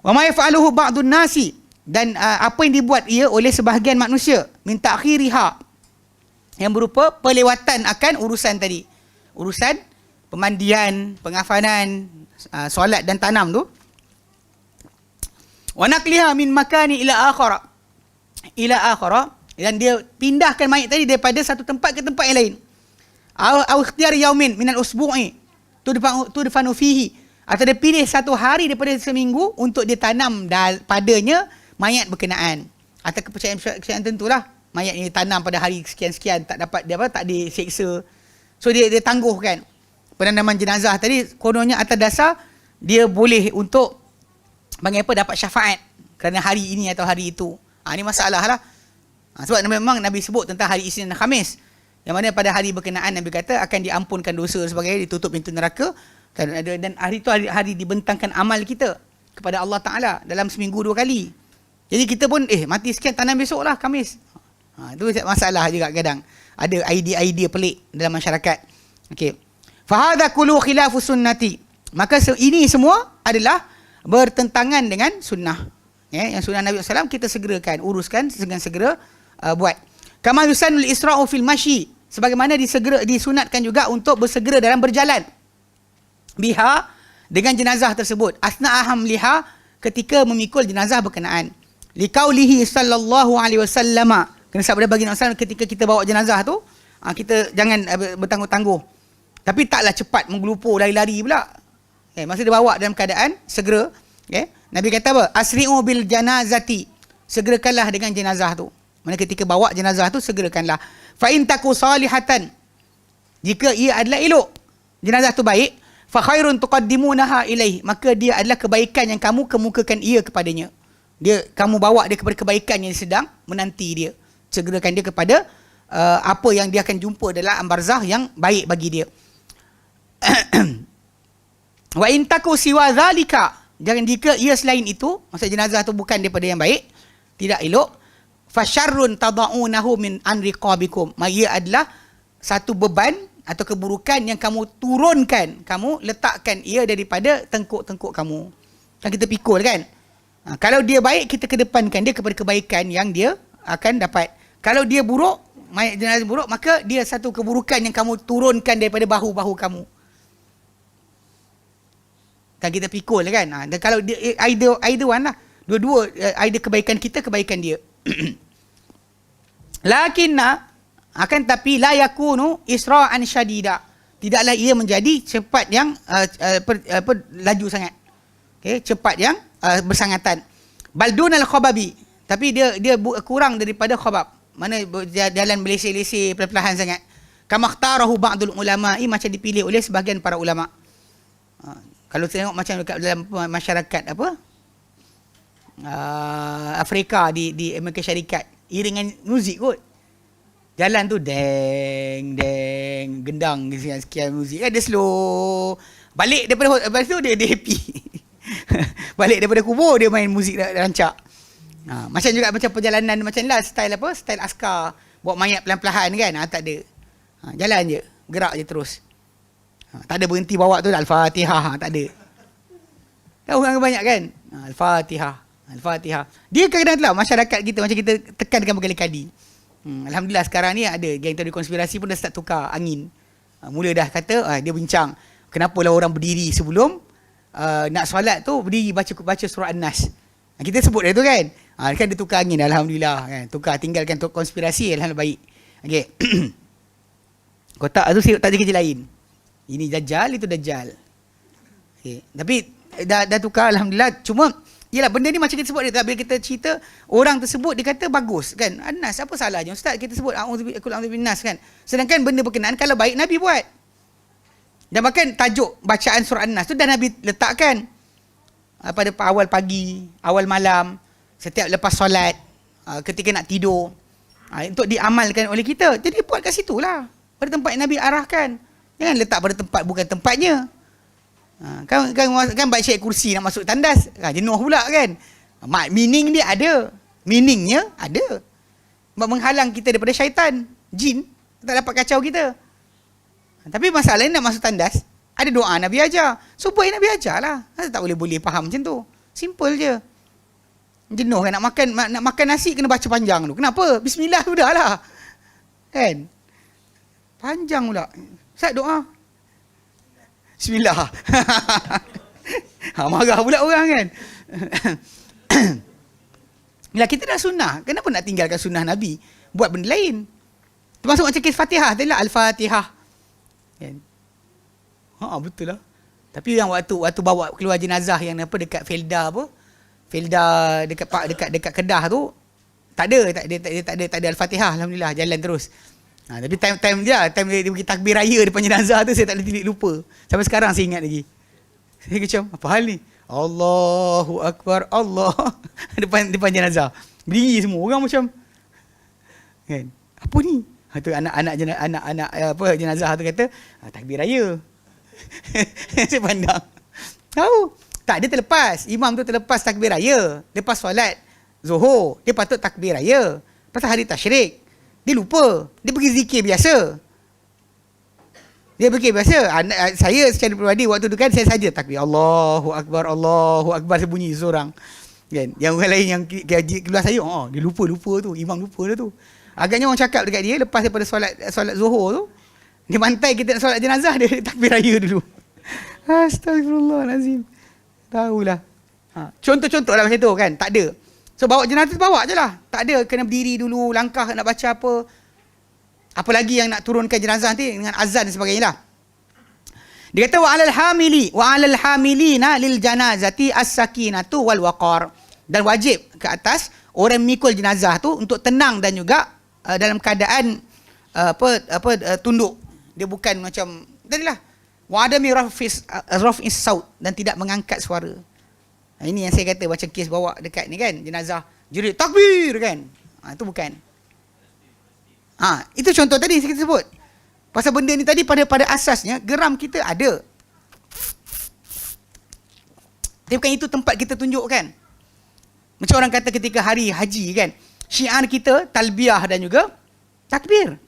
Wa ma yaf'aluhu ba'dun nasi, dan apa yang dibuat ia oleh sebahagian manusia min ta'khiriha, yang berupa pelewatan akan urusan tadi. Urusan pemandian, pengafanan, solat dan tanam tu. Wa naqliha min makani ila akhara, dan dia pindahkan mayat tadi daripada satu tempat ke tempat yang lain. Au ikhtiyar yaumin minal usbu'i tudfanu fihi, atau dia pilih satu hari daripada seminggu untuk dia tanam padanya mayat berkenaan. Atau kepercayaan tentulah mayat ini tanam pada hari sekian-sekian, tak dapat tak diseksa. So dia tangguhkan penanaman jenazah tadi, kononnya atas dasar dia boleh untuk dapat syafaat kerana hari ini atau hari itu. Ini masalah lah. Sebab memang Nabi sebut tentang hari Isnin dan Khamis, yang mana pada hari berkenaan Nabi kata akan diampunkan dosa sebagainya, ditutup pintu neraka, dan hari itu hari dibentangkan amal kita kepada Allah Ta'ala dalam seminggu 2 kali. Jadi kita pun mati sekian tanam besok lah Khamis. Itu masalah juga kadang. Ada idea-idea pelik dalam masyarakat. Okey. Fa hadha kullu khilafu sunnati. Maka ini semua adalah bertentangan dengan sunnah. Yang sunnah Nabi SAW kita segerakan, uruskan dengan segera buat. Kama yusanul isra'u fil masyi. Sebagaimana disunatkan juga untuk bersegera dalam berjalan. Biha, dengan jenazah tersebut. Asna'aham liha, ketika memikul jenazah berkenaan. Liqaulihi sallallahu alaihi wasallam. Kena sabda bagi Nabi SAW ketika kita bawa jenazah tu, kita jangan bertangguh-tangguh. Tapi taklah cepat menggelupur, lari-lari pula. Masa dia bawa dalam keadaan segera, Nabi kata apa? Asri'u bil janazati. Segerakanlah dengan jenazah tu. Mana ketika bawa jenazah tu, segerakanlah. Fa in taku salihatan. Jika ia adalah elok, jenazah tu baik, fa khairun tuqaddimunaha ilaih. Maka dia adalah kebaikan yang kamu kemukakan ia kepadanya. Kamu bawa dia kepada kebaikan yang sedang menanti dia. Segerakan dia kepada apa yang dia akan jumpa dalam alam barzah yang baik bagi dia. Wa in taku siwa zalika. Jangan jika ia selain itu, maksud jenazah tu bukan daripada yang baik, tidak elok, fasyarrun tada'unahu min anriqabikum. Ia adalah satu beban atau keburukan yang kamu turunkan, kamu letakkan ia daripada tengkuk-tengkuk kamu. Kan kita pikul kan? Kalau dia baik, kita kedepankan dia kepada kebaikan yang dia akan dapat. Kalau dia buruk, jenazah buruk, maka dia satu keburukan yang kamu turunkan daripada bahu-bahu kamu. Kan kita pikul kan? Dan kalau dia either one lah. Dua-dua, either kebaikan kita, kebaikan dia. Lakinna, akan tapi la yakunu isra'an syadida. Tidaklah ia menjadi cepat yang laju sangat. Cepat yang bersangatan. Baldunal khababi. Tapi dia kurang daripada khabab. Mana jalan berlesih-lesih, perlahan-lahan sangat. Kama ikhtarahu ba'dul ulama'i, macam dipilih oleh sebahagian para ulama'. Kalau tengok macam dekat dalam masyarakat Afrika di Amerika Syarikat, iringan muzik kot. Jalan tu deng gendang sekian muzik. Dia slow. Balik daripada lepas tu dia happy. Balik daripada kubur dia main muzik rancak. Macam juga macam perjalanan macam lah style style askar, bawa mayat pelan-pelan kan. Tak ada. Jalan je, gerak je terus. Tak ada berhenti bawa tu Al-Fatihah, tak ada. Kan orang banyak kan? Al-Fatihah. Dia kadang-kadang lah masyarakat kita macam kita tekankan berkali-kali. Alhamdulillah sekarang ni ada geng teori konspirasi pun dah start tukar angin. Mula dah kata dia bincang kenapalah orang berdiri sebelum nak solat tu berdiri baca surah An-Nas. Kita sebut dah tu kan. Kan dia tukar angin, alhamdulillah kan. Tukar, tinggalkan konspirasi, alhamdulillah baik. Okey. Kotak tu tak ada kerja lain. Ini Dajjal, itu Dajjal. Okay. Tapi dah tukar, alhamdulillah. Cuma yalah, benda ni macam kita sebut dia, bila kita cerita orang tersebut dia kata bagus kan. An-Nas, apa salahnya ustaz kita sebut a'udzubillahi kan. Sedangkan benda berkenaan kalau baik Nabi buat. Dan bahkan tajuk bacaan surah An-Nas tu dah Nabi letakkan pada awal pagi, awal malam, setiap lepas solat, ketika nak tidur, untuk diamalkan oleh kita. Jadi buat kat situlah, pada tempat yang Nabi arahkan. Jangan letak pada tempat bukan tempatnya. Kan baik syekh kursi nak masuk tandas, jenuh pula kan. Meaning dia ada, meaningnya ada. Menghalang kita daripada syaitan, jin tak dapat kacau kita. Tapi masalahnya nak masuk tandas, ada doa Nabi ajar. So buat Nabi ajar lah. Tak boleh faham macam tu. Simple je. Jenuh kan nak makan nasi kena baca panjang tu. Kenapa? Bismillah sudah lah. Kan? Panjang pula. Ustaz doa. Bismillah. Marah pula orang kan. Bila kita dah sunnah, kenapa nak tinggalkan sunnah Nabi? Buat benda lain. Termasuk macam kes Fatihah. Tadi lah Al-Fatihah. Kan? Betul lah. Tapi yang waktu bawa keluar jenazah yang dekat Felda dekat Kedah tu, tak ada Al-Fatihah, alhamdulillah, jalan terus. Tapi time dia bagi takbir raya depan jenazah tu saya tak boleh lupa. Sampai sekarang saya ingat lagi. Saya macam apa hal ni? Allahu Akbar, Allah depan jenazah. Berdiri semua orang macam kan. Apa ni? Tu anak jenazah tu kata, takbir raya. Saya pandang. Tahu? Tak, dia terlepas. Imam tu terlepas takbir raya. Lepas solat Zuhur, dia patut takbir raya. Pasal hari tasyrik, dia lupa. Dia pergi zikir biasa. Saya secara peribadi waktu tu kan saya saja takbir Allahu Akbar sebunyi seorang. Kan? Yang orang lain yang kelas saya, dia lupa tu, imam lupa dah tu. Agaknya orang cakap dekat dia lepas daripada solat Zuhur tu, dia mantai kita nak solat jenazah, dia takbir raya dulu. Astagfirullahalazim. Tahulah. Contoh-contoh lah macam tu kan, tak ada. So bawa jenazah bawa je lah. Tak ada kena berdiri dulu, langkah nak baca apa. Apa lagi yang nak turunkan jenazah nanti dengan azan dan sebagainya lah. Dia kata wa 'alal hamilina lil janazati as-sakinatu wal waqar. Dan wajib ke atas orang memikul jenazah tu untuk tenang dan juga dalam keadaan tunduk. Dia bukan macam tadilah wa adami raf'is saut dan tidak mengangkat suara. Ini yang saya kata macam kes bawa dekat ni kan, jenazah jerit takbir kan. Itu bukan. Itu contoh tadi saya sebut. Pasal benda ni tadi pada asasnya geram kita ada. Tapi bukan itu tempat kita tunjuk kan. Macam orang kata ketika hari haji kan, syiar kita talbiyah dan juga takbir.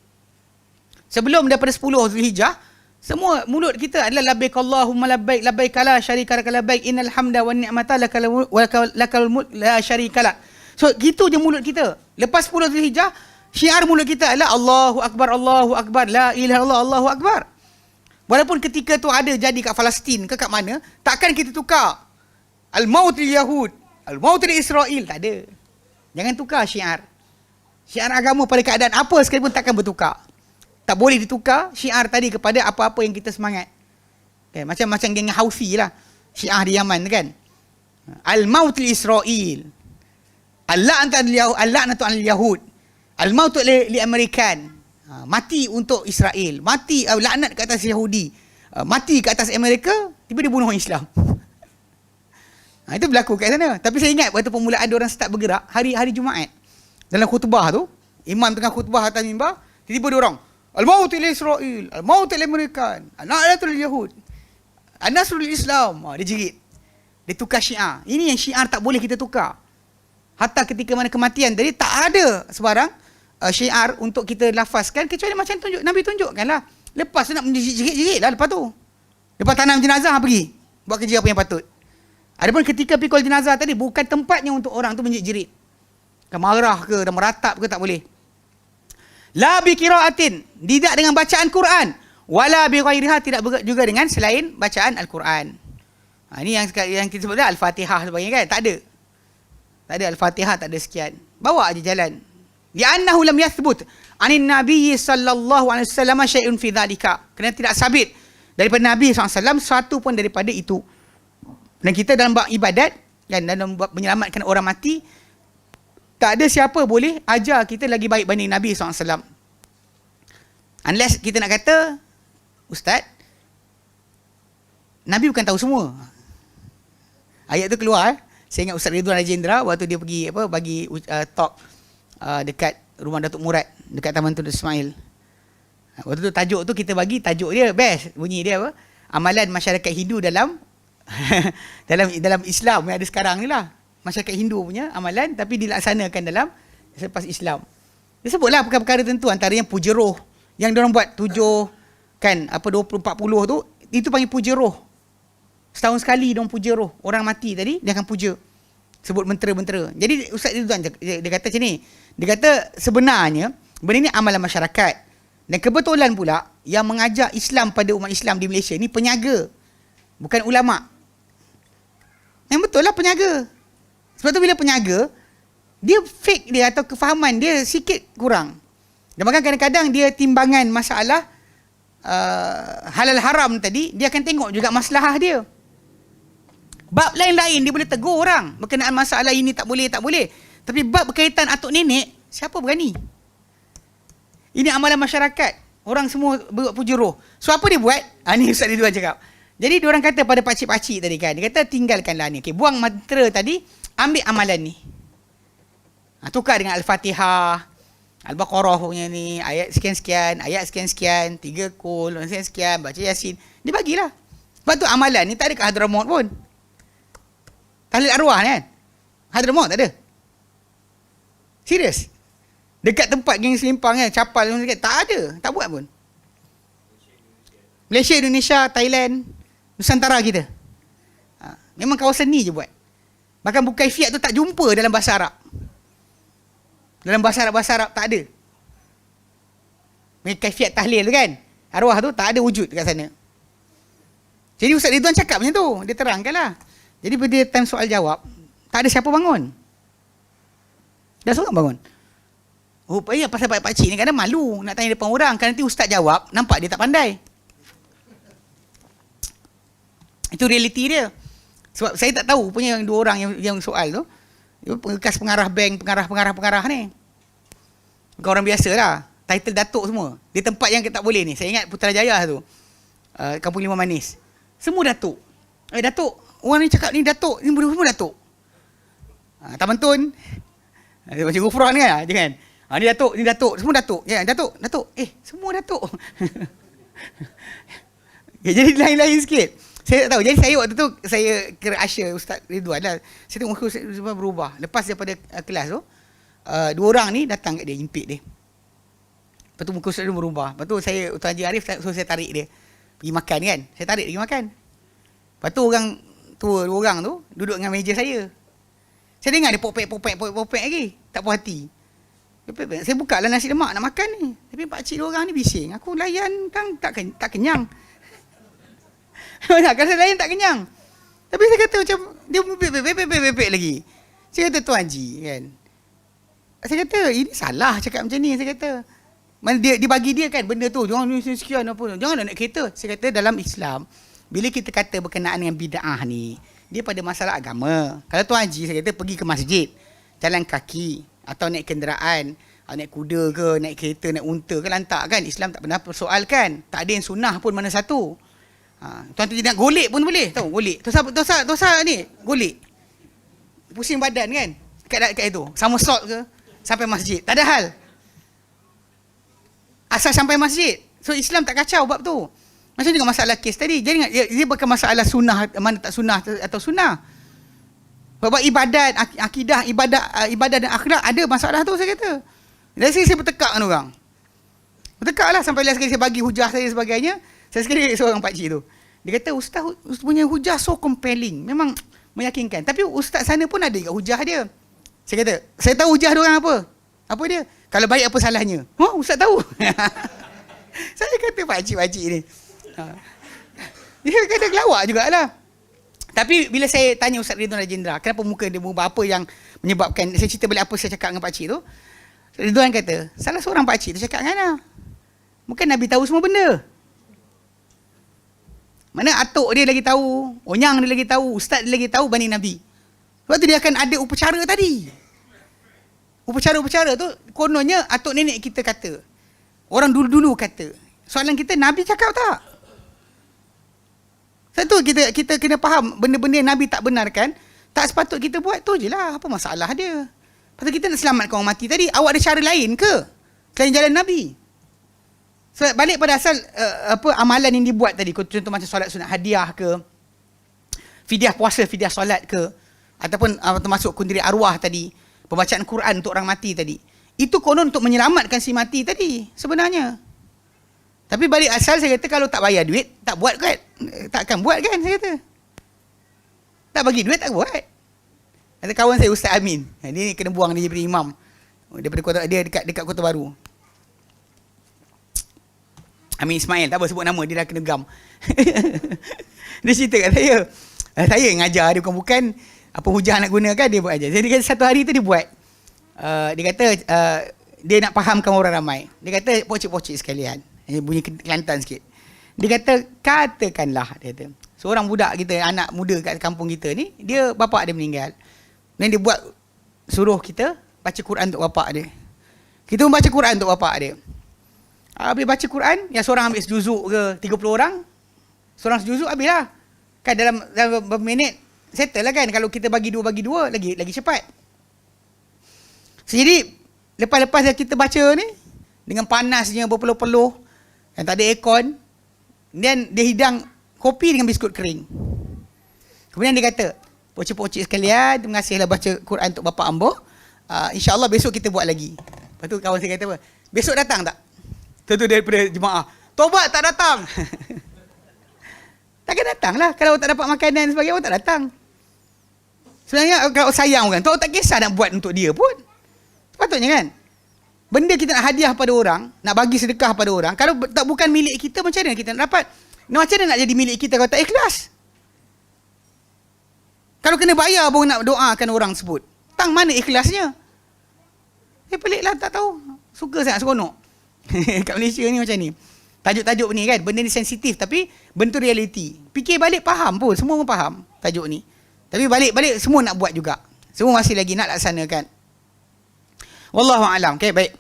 Sebelum daripada 10 Zulhijjah, semua mulut kita adalah labbaik Allahumma labbaik labbaik la syarika lak labbaik innal hamda wan ni'mata lakal mulk la syarika lak. So gitu je mulut kita. Lepas 10 Zulhijjah, syiar mulut kita adalah Allahu Akbar, la ilaha illallah, Allahu Akbar. Walaupun ketika tu ada jadi kat Palestin ke kat mana, takkan kita tukar al-maut lil yahud, al-maut lil Israel, tak ada. Jangan tukar syiar. Syiar agama pada keadaan apa sekalipun takkan bertukar. Tak boleh ditukar syiar tadi kepada apa-apa yang kita semangat. Okay, macam geng Houthi lah. Syiar di Yaman kan. Al-maut lil Israel. Al-la'natu 'alal yahud. Al-maut li Amerikan. Mati untuk Israel. Mati laknat ke atas Yahudi. Mati ke atas Amerika, tiba dia bunuh orang Islam. Itu berlaku kat sana. Tapi saya ingat waktu permulaan orang start bergerak hari Jumaat. Dalam khutbah tu, imam tengah khutbah atas mimbar, tiba-tiba dia orang Al-maut li Israel, al-maut li Amerikan, an-na'latul yahud, an-nasrul Islam. Dia jerit. Dia tukar syiar. Ini yang syiar tak boleh kita tukar. Hatta ketika mana kematian tadi tak ada sebarang syiar untuk kita lafazkan kecuali macam Nabi tunjukkan lah. Lepas tu nak menjerit-jerit lah lepas tu. Lepas tanam jenazah pergi buat kerja apa yang patut. Adapun ketika pikul jenazah tadi bukan tempatnya untuk orang tu menjerit-jerit. Marah ke dan meratap ke tak boleh. La bi qiraatin, tidak dengan bacaan Quran, wala bi ghairiha, tidak juga dengan selain bacaan Al-Quran. Ini yang kita sebut Al-Fatihah sebagainya kan, tak ada. Tak ada Al-Fatihah, tak ada sekian. Bawa aja jalan. Li'annahu lam yathbut anin Nabi sallallahu alaihi wasallam syai'un fi dhalika. Kerana tidak sabit daripada Nabi SAW satu pun daripada itu. Dan kita dalam bab ibadat kan, dalam bab menyelamatkan orang mati, tak ada siapa boleh ajar kita lagi baik banding Nabi SAW. Unless kita nak kata, Ustaz, Nabi bukan tahu semua. Ayat tu keluar. Saya ingat Ustaz Ridwan Rajendra waktu dia pergi bagi talk dekat rumah Datuk Murad, dekat Taman Tun Ismail. Waktu tu tajuk tu kita bagi, tajuk dia best. Bunyi dia apa? Amalan masyarakat Hindu dalam dalam Islam yang ada sekarang ni lah. Masyarakat Hindu punya amalan tapi dilaksanakan dalam selepas Islam. Dia sebutlah perkara-perkara tentu, antaranya puja roh yang diorang buat 7 kan 20 40 tu, itu panggil puja roh. Setahun sekali diorang puja roh orang mati tadi, dia akan puja, sebut mentera-mentera. Jadi Ustaz Ridwan dia kata macam ni, dia kata sebenarnya benda ni amalan masyarakat, dan kebetulan pula yang mengajar Islam pada umat Islam di Malaysia ni penyaga, bukan ulama. Yang betul lah penyaga. Sebab tu bila penyaga, dia fake dia atau kefahaman dia sikit kurang. Dan bahkan kadang-kadang dia timbangan masalah halal haram tadi, dia akan tengok juga masalah dia. Bab lain-lain dia boleh tegur orang berkenaan masalah ini tak boleh. Tapi bab berkaitan atuk nenek, siapa berani? Ini amalan masyarakat. Orang semua buat puja roh. So apa dia buat? Ni Ustaz Ridwan cakap. Jadi dia orang kata pada pakcik-pakcik tadi kan, dia kata tinggalkanlah ni. Okay, buang mantra tadi, ambil amalan ni. Tukar dengan Al-Fatihah, Al-Baqarah punya ni, ayat sekian-sekian, ayat sekian-sekian, 3 kul, sekian-sekian, baca Yasin. Dia bagilah. Sebab tu amalan ni tak ada kat Hadramaut pun. Tahlil arwah ni kan. Hadramaut tak ada. Serius. Dekat tempat geng selimpang kan, capal sikit, tak ada, tak buat pun. Malaysia, Indonesia, Thailand, Nusantara kita. Memang kawasan ni je buat. Bahkan bukai fiat tu tak jumpa dalam bahasa Arab. Dalam bahasa Arab tak ada. Kaifiat tahlil tu kan, arwah tu tak ada wujud kat sana. Jadi Ustaz Ridwan cakap macam tu, dia terangkan lah. Jadi bila time soal jawab, tak ada siapa bangun. Dah seorang bangun. Oh, ya pasal pakcik ni kadang malu nak tanya depan orang, kan nanti Ustaz jawab, nampak dia tak pandai. Itu realiti dia. Sebab saya tak tahu punya yang dua orang yang soal tu, bekas pengarah bank, pengarah ni. Bukan orang biasa lah. Title Datuk semua. Di tempat yang tak boleh ni. Saya ingat Putrajaya tu. Kampung Limau Manis. Semua Datuk. Datuk. Orang ni cakap ni Datuk. Ni semua Datuk. Taman Tun. Macam Gufrah ni kan. Jangan. Ni Datuk. Ni Datuk. Semua Datuk. Ya, Datuk. Semua Datuk. Jadi lain-lain sikit. Saya tak tahu. Jadi saya waktu tu, saya kira Asya Ustaz Ridwan lah. Saya tengok muka Ustaz Ridwan berubah. Lepas daripada kelas tu, dua orang ni datang kat dia, impit dia. Lepas tu muka Ustaz Ridwan berubah. Lepas tu saya, Tuan Haji Arif, so saya tarik dia. Pergi makan kan. Saya tarik dia pergi makan. Lepas tu orang tua, dua orang tu, duduk dengan meja saya. Saya dengar dia popek lagi. Tak puas hati. Saya buka lah nasi lemak nak makan ni. Tapi pakcik dua orang ni bising. Aku layan kan tak kenyang. Kalau saya lain tak kenyang. Tapi saya kata macam dia bebek lagi. Saya kata Tuan Haji kan. Saya kata ini salah cakap macam ni. Saya kata mana dia bagi dia kan benda tu. Jangan ni sekian apa. Jangan nak kereta. Saya kata dalam Islam bila kita kata berkenaan dengan bid'ah ni, dia pada masalah agama. Kalau Tuan Haji saya kata pergi ke masjid, jalan kaki atau naik kenderaan, naik kuda ke, naik kereta, naik unta ke, lantak kan. Islam tak pernah persoalkan. Tak ada yang sunnah pun mana satu. Tuan tu nak golek pun boleh. Tahu golek. Dosa ni golek. Pusing badan kan. Kat itu. Sama salt ke sampai masjid. Tak ada hal. Asal sampai masjid. So Islam tak kacau bab tu. Macam juga masalah kes tadi. Jadi dia bukan masalah sunnah mana tak sunnah atau sunnah. Bab ibadat, akidah, ibadat dan akhlak ada masalah tu saya kata. Dari sini saya bertekak dengan orang. Bertekak lah sampai last sekali saya bagi hujah saya sebagainya. Saya sekali seorang pakcik tu. Dia kata Ustaz punya hujah so compelling. Memang meyakinkan. Tapi Ustaz sana pun ada juga hujah dia. Saya kata, saya tahu hujah dia orang apa. Apa dia? Kalau baik apa salahnya? Ustaz tahu. Saya kata pakcik-pakcik ni. Dia kata kelawak jugalah. Tapi bila saya tanya Ustaz Ridwan Rajendra, kenapa muka dia berubah, apa yang menyebabkan, saya cerita balik apa saya cakap dengan pakcik tu. Ridwan kata, salah seorang pakcik tu cakap dengan Ana. Bukan Nabi tahu semua benda. Mana atuk dia lagi tahu, onyang dia lagi tahu, ustaz dia lagi tahu banding Nabi. Sebab tu dia akan ada upacara tadi. Upacara-upacara tu kononnya atuk nenek kita kata. Orang dulu-dulu kata. Soalan kita, Nabi cakap tak? Satu kita kena faham benda-benda yang Nabi tak benarkan, tak sepatut kita buat tu je lah. Apa masalah dia? Pasal kita nak selamatkan orang mati tadi, awak ada cara lain ke? Selain jalan Nabi? So, balik pada asal amalan yang dibuat tadi, contoh macam solat sunat hadiah ke, fidyah puasa, fidyah solat ke, ataupun termasuk kundiri arwah tadi, pembacaan Quran untuk orang mati tadi. Itu konon untuk menyelamatkan si mati tadi sebenarnya. Tapi balik asal saya kata kalau tak bayar duit, tak buat kan? Takkan buat kan saya kata. Tak bagi duit tak buat. Ada kawan saya Ustaz Amin. Dia kena buang dia jadi imam. Daripada dia dekat Kota Baru. Amin Ismail, tak apa sebut nama, dia dah kena gam. Dia cerita kat saya. Saya ngajar dia bukan apa hujah nak gunakan, dia buat aja. Jadi kata satu hari tu dia buat. Dia kata dia nak fahamkan orang ramai. Dia kata pocik-pocik sekalian. Bunyi Kelantan sikit. Dia kata katakanlah dia kata, seorang budak kita, anak muda kat kampung kita ni, dia bapak dia meninggal. Dan dia buat suruh kita baca Quran untuk bapak dia. Kita membaca Quran untuk bapak dia. Habis baca Quran, yang seorang ambil sejuzuk ke 30 orang, seorang sejuzuk habislah. Kan dalam beberapa minit settle lah kan. Kalau kita bagi dua lagi cepat. So, jadi lepas kita baca ni dengan panasnya berpeluh-peluh dan tak ada aircon, dan dia hidang kopi dengan biskut kering. Kemudian dia kata, pocik-pocik sekalian, terima kasihlah baca Quran untuk bapa ambo. InsyaAllah besok kita buat lagi. Lepas tu kawan saya kata apa? Besok datang tak? Tu daripada jemaah. Tobat tak datang. Takkan datang lah. Kalau tak dapat makanan dan sebagainya, awak tak datang. Sebenarnya kalau sayang orang tu, awak tak kisah nak buat untuk dia pun. Sepatutnya kan? Benda kita nak hadiah pada orang, nak bagi sedekah pada orang, kalau tak bukan milik kita, macam mana kita nak dapat? Macam mana nak jadi milik kita kalau tak ikhlas? Kalau kena bayar baru nak doakan orang sebut. Tang mana ikhlasnya? Peliklah, tak tahu. Suka sangat seronok. Kat Malaysia ni macam ni. Tajuk-tajuk ni kan, benda ni sensitif tapi bentuk realiti. Fikir balik faham pun, semua orang faham tajuk ni. Tapi balik-balik semua nak buat juga. Semua masih lagi nak laksanakan. Wallahu a'lam. Okey, baik.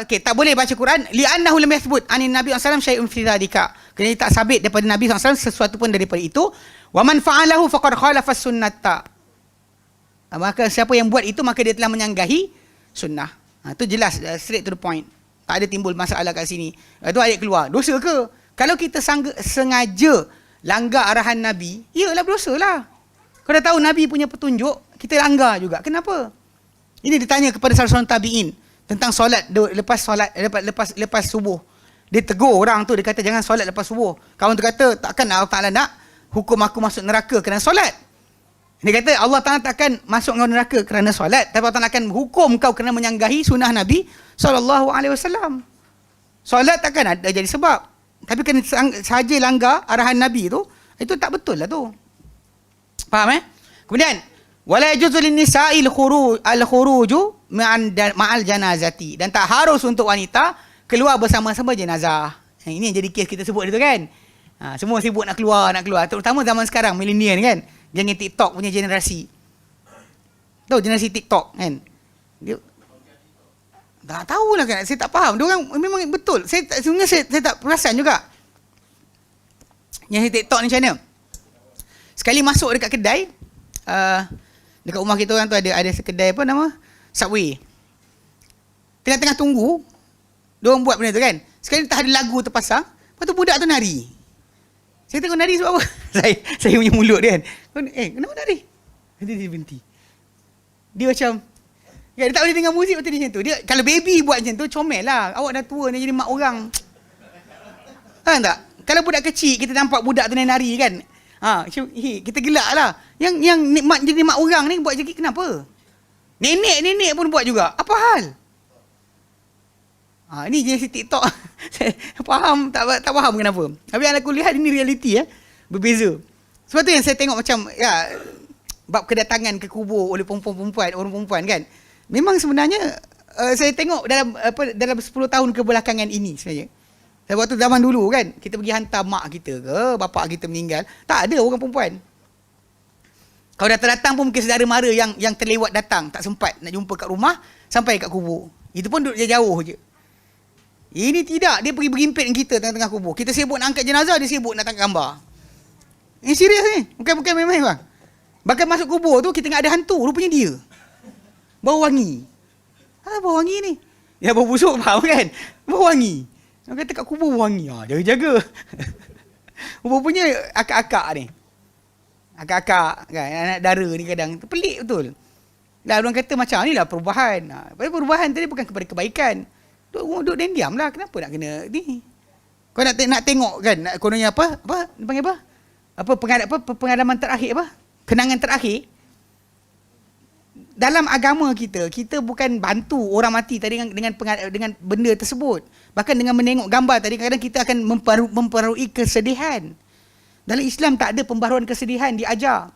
Okey, tak boleh baca Quran li'annahu lam yathbut anin nabi sallallahu alaihi wasallam syai'un fi dzalika. Kerana tak sabit daripada Nabi SAW sesuatu pun daripada itu. Wa man fa'alahu faqad khalafa sunnata. Maka siapa yang buat itu maka dia telah menyanggahi sunnah. Itu jelas, straight to the point. Tak ada timbul masalah kat sini. Itu ayat keluar. Dosa ke? Kalau kita sengaja langgar arahan Nabi, iyalah berdosa lah. Kau dah tahu Nabi punya petunjuk, kita langgar juga. Kenapa? Ini ditanya kepada salah seorang tabi'in tentang solat lepas subuh. Dia tegur orang tu, dia kata jangan solat lepas subuh. Kawan tu kata takkan Allah Ta'ala nak hukum aku masuk neraka kerana solat. Dia kata Allah Ta'ala takkan masuk kau neraka kerana solat, tapi Allah Ta'ala akan hukum kau kerana menyanggahi sunnah Nabi SAW. Solat takkan ada jadi sebab. Tapi kena sahaja langgar arahan Nabi tu, itu tak betul lah tu. Faham Kemudian wala yajuzu lin-nisa'il khuruju ma'al janazati, dan tak harus untuk wanita keluar bersama-sama jenazah. Ini yang jadi kes kita sebut itu kan. Semua sibuk nak keluar. Terutama zaman sekarang milenial kan. Geng TikTok punya generasi. Tahu generasi TikTok kan. Dia tak tahulah kan. Saya tak faham. Dia orang memang betul. Sebenarnya saya tak perasan juga. Yang TikTok ni macam mana? Sekali masuk dekat kedai, dekat rumah kita orang tu ada sekedai apa nama? Subway. Tengah-tengah tunggu, diorang buat benda tu kan. Sekali tak ada lagu terpasang, lepas tu budak tu nari. Saya tengok nari sebab apa? saya punya mulut dia kan. Kenapa nari? Nanti dia berhenti. Dia macam, dia tak boleh dengar muzik waktu dia macam tu. Dia, kalau baby buat macam tu, comel lah. Awak dah tua ni jadi mak orang. Faham tak? Kalau budak kecil, kita nampak budak tu nari kan. Kita gelak lah. Yang nikmat jadi mak orang ni buat jadi kenapa? Nenek pun buat juga. Apa hal? Ini jenis TikTok. Saya faham, tak faham kenapa. Tapi aku lihat ini realiti berbeza. Sebab tu yang saya tengok macam bab kedatangan ke kubur oleh orang perempuan kan. Memang sebenarnya saya tengok dalam 10 tahun kebelakangan ini sebenarnya. Waktu zaman dulu kan, kita pergi hantar mak kita ke, bapak kita meninggal, tak ada orang perempuan. Kalau datang pun mungkin saudara mara yang terlewat datang, tak sempat nak jumpa kat rumah, sampai kat kubur. Itu pun duduk jauh je. Ini tidak, dia pergi berimpit dengan kita tengah-tengah kubur. Kita sibuk nak angkat jenazah, dia sibuk nak tangkap gambar. Ini serius ni, bukan main-main bang. Bahkan masuk kubur tu, kita tengok ada hantu, rupanya dia. Bau wangi. Bau wangi ni? Ya bau busuk, faham kan? Bau wangi. Orang kata kat kubur wangi. Jaga-jaga. Rupanya akak-akak ni. Akak-akak kan, anak dara ni kadang. Pelik betul. Orang kata macam ni lah perubahan. Perubahan tadi bukan kepada kebaikan. Duduk dan diam lah. Kenapa nak kena ni? Kau nak tengok kan, kononnya apa? Panggil apa? Pengalaman terakhir apa? Kenangan terakhir. Dalam agama kita bukan bantu orang mati tadi dengan benda tersebut. Bahkan dengan menengok gambar tadi, kadang-kadang kita akan memperbarui kesedihan. Dalam Islam tak ada pembaharuan kesedihan diajar.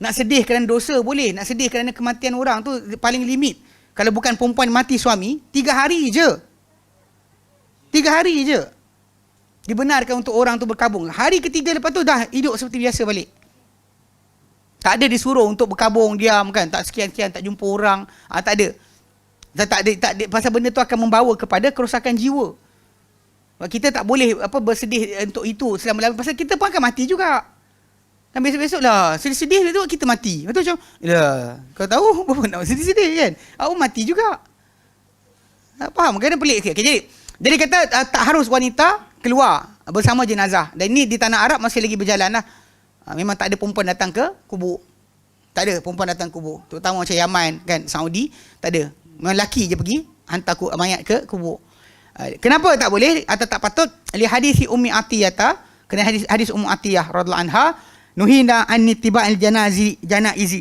Nak sedih kerana dosa boleh, nak sedih kerana kematian orang tu paling limit. Kalau bukan perempuan mati suami, 3 hari je. 3 hari je. Dibenarkan untuk orang tu berkabung. Hari ketiga lepas tu dah hidup seperti biasa balik. Tak ada disuruh untuk berkabung, diam kan, tak sekian-sekian, tak jumpa orang, tak ada. Tak ada, pasal benda tu akan membawa kepada kerosakan jiwa. Kita tak boleh bersedih untuk itu selama-lamanya, pasal kita pun akan mati juga. Dan besok-besok lah, sedih-sedih tu kita mati. Betul macam, kau tahu apa nak sedih-sedih kan? Aku mati juga. Tak faham, kadang pelik sikit. Okay, jadi kata tak harus wanita keluar bersama jenazah. Dan ini di tanah Arab masih lagi berjalan lah. Memang tak ada perempuan datang ke kubur. Tak ada perempuan datang kubur. Terutama macam Yaman kan, Saudi, tak ada. Memang lelaki je pergi hantar mayat ke kubur. Kenapa tak boleh atau tak patut? Li hadis Ummi Atiyah, kena hadis Ummu Atiyah radhiyallahu anha, nuhina an ittiba'il janaizi.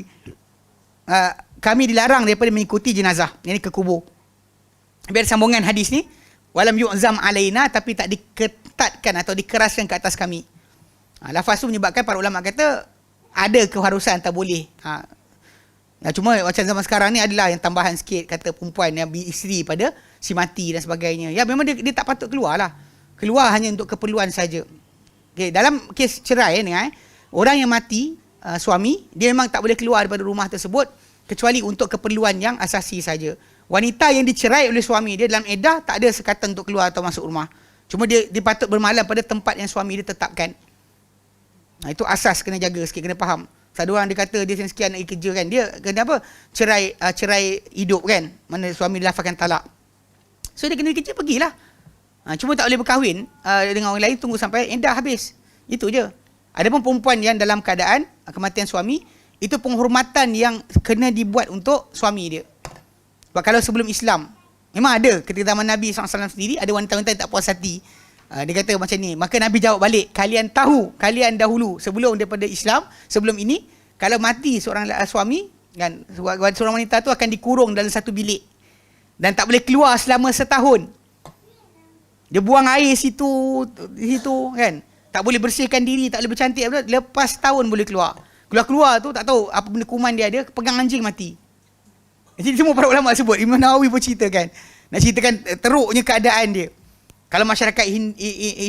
Kami dilarang daripada mengikuti jenazah, yakni ke kubur. Biar sambungan hadis ni, walam yu'zam alaina, tapi tak diketatkan atau dikeraskan ke atas kami. Lafaz tu menyebabkan para ulama kata ada keharusan, tak boleh. Cuma macam zaman sekarang ni adalah yang tambahan sikit, kata perempuan yang isteri pada si mati dan sebagainya. Ya memang dia tak patut keluar lah. Keluar hanya untuk keperluan saja. Okay, dalam kes cerai ni, orang yang mati, suami, dia memang tak boleh keluar daripada rumah tersebut kecuali untuk keperluan yang asasi saja. Wanita yang dicerai oleh suami dia dalam iddah tak ada sekatan untuk keluar atau masuk rumah. Cuma dia patut bermalam pada tempat yang suami dia tetapkan. Itu asas, kena jaga sikit, kena faham. Satu orang dia kata dia sekian nak kerja kan, dia kena apa? Cerai hidup kan, mana suami dia lafazkan talak. So dia kena kerja, pergilah. Cuma tak boleh berkahwin dengan orang lain, tunggu sampai iddah habis. Itu je. Adapun perempuan yang dalam keadaan kematian suami, itu penghormatan yang kena dibuat untuk suami dia. Sebab kalau sebelum Islam, memang ada ketika zaman Nabi SAW sendiri, ada wanita-wanita yang tak puas hati. Dia kata macam ni, maka Nabi jawab balik, kalian tahu, kalian dahulu sebelum daripada Islam, sebelum ini, kalau mati seorang suami kan, seorang wanita tu akan dikurung dalam satu bilik dan tak boleh keluar selama setahun. Dia buang air situ kan, tak boleh bersihkan diri, tak boleh bercantik, lepas tahun boleh keluar. Keluar tu tak tahu apa benda kuman dia ada, pegang anjing mati. Jadi semua para ulama sebut, Imam Nawawi pun ceritakan, nak ceritakan teruknya keadaan dia. Kalau masyarakat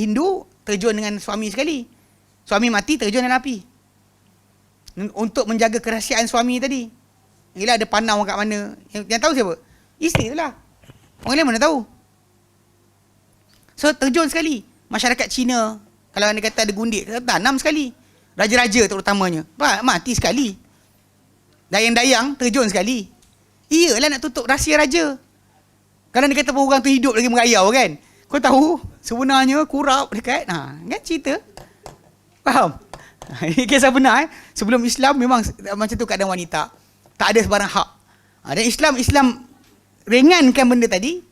Hindu terjun dengan suami sekali, suami mati terjun dalam api untuk menjaga kerahsiaan suami tadi. Yelah ada panau kat mana, yang tahu siapa? Isteri tu lah, orang lain mana tahu. So terjun sekali. Masyarakat Cina, kalau anda kata ada gundik, tanam sekali. Raja-raja terutamanya, mati sekali. Dayang-dayang terjun sekali. Iyalah nak tutup rahsia raja. Kalau dia kata orang tu hidup lagi merayau kan, kau tahu sebenarnya kurap dekat kan cerita. Faham? Ini kisah benar. Sebelum Islam memang macam tu keadaan wanita. Tak ada sebarang hak. Dan Islam ringankan benda tadi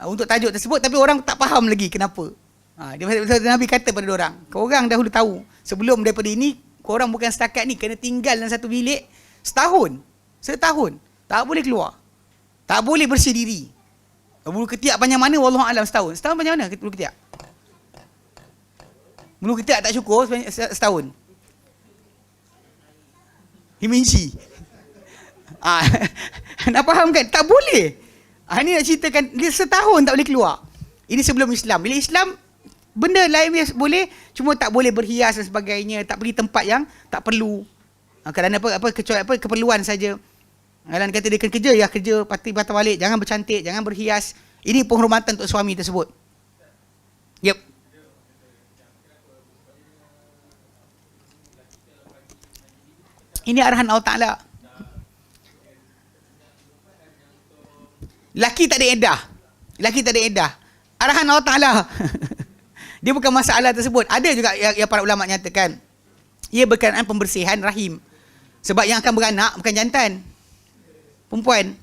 untuk tajuk tersebut, tapi orang tak faham lagi kenapa. Nabi kata pada orang, korang dahulu tahu sebelum daripada ini, korang bukan setakat ni kena tinggal dalam satu bilik setahun. Tak boleh keluar. Tak boleh bersih diri. Bulu ketiak panjang mana? Wallahualam setahun. Setahun panjang mana bulu ketiak? Bulu ketiak tak cukup setahun. Himinci. Nak faham kan? Tak boleh. Ini nak ceritakan, dia setahun tak boleh keluar. Ini sebelum Islam. Bila Islam, benda lain boleh, cuma tak boleh berhias dan sebagainya, tak pergi tempat yang tak perlu. Kerana kecuali keperluan saja. Kalau kata dia kena kerja, ya kerja, patah balik, jangan bercantik, jangan berhias. Ini penghormatan untuk suami tersebut. Yep. Ini arahan Allah Ta'ala. Laki tak ada edah. Arahan Allah Ta'ala. Dia bukan masalah tersebut. Ada juga yang para ulama nyatakan, ia berkenaan pembersihan rahim. Sebab yang akan beranak bukan jantan, perempuan.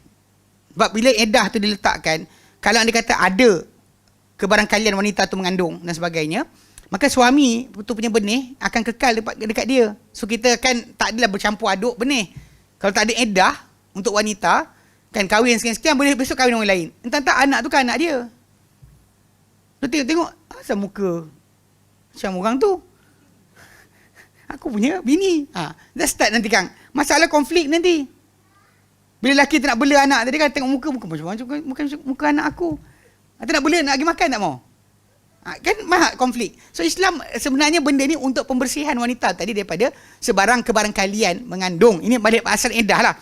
Sebab bila edah tu diletakkan, kalau anda kata ada kebarangkalian wanita tu mengandung dan sebagainya, maka suami tu punya benih akan kekal dekat dia. So kita kan tak adalah bercampur aduk benih. Kalau tak ada edah untuk wanita, kan kahwin sekian-sekian, boleh besok kahwin orang lain. Entah-entah anak tu kan anak dia. Tu tengok asal muka macam orang tu, aku punya bini. Dah start nanti Kang, masalah konflik nanti. Bila lelaki tu nak bela anak tadi kan, tengok muka macam muka anak aku. Tak nak bela, nak pergi makan tak mau. Kan mahal konflik. So Islam sebenarnya benda ni untuk pembersihan wanita tadi daripada sebarang kebarangkalian mengandung. Ini balik asal edah lah.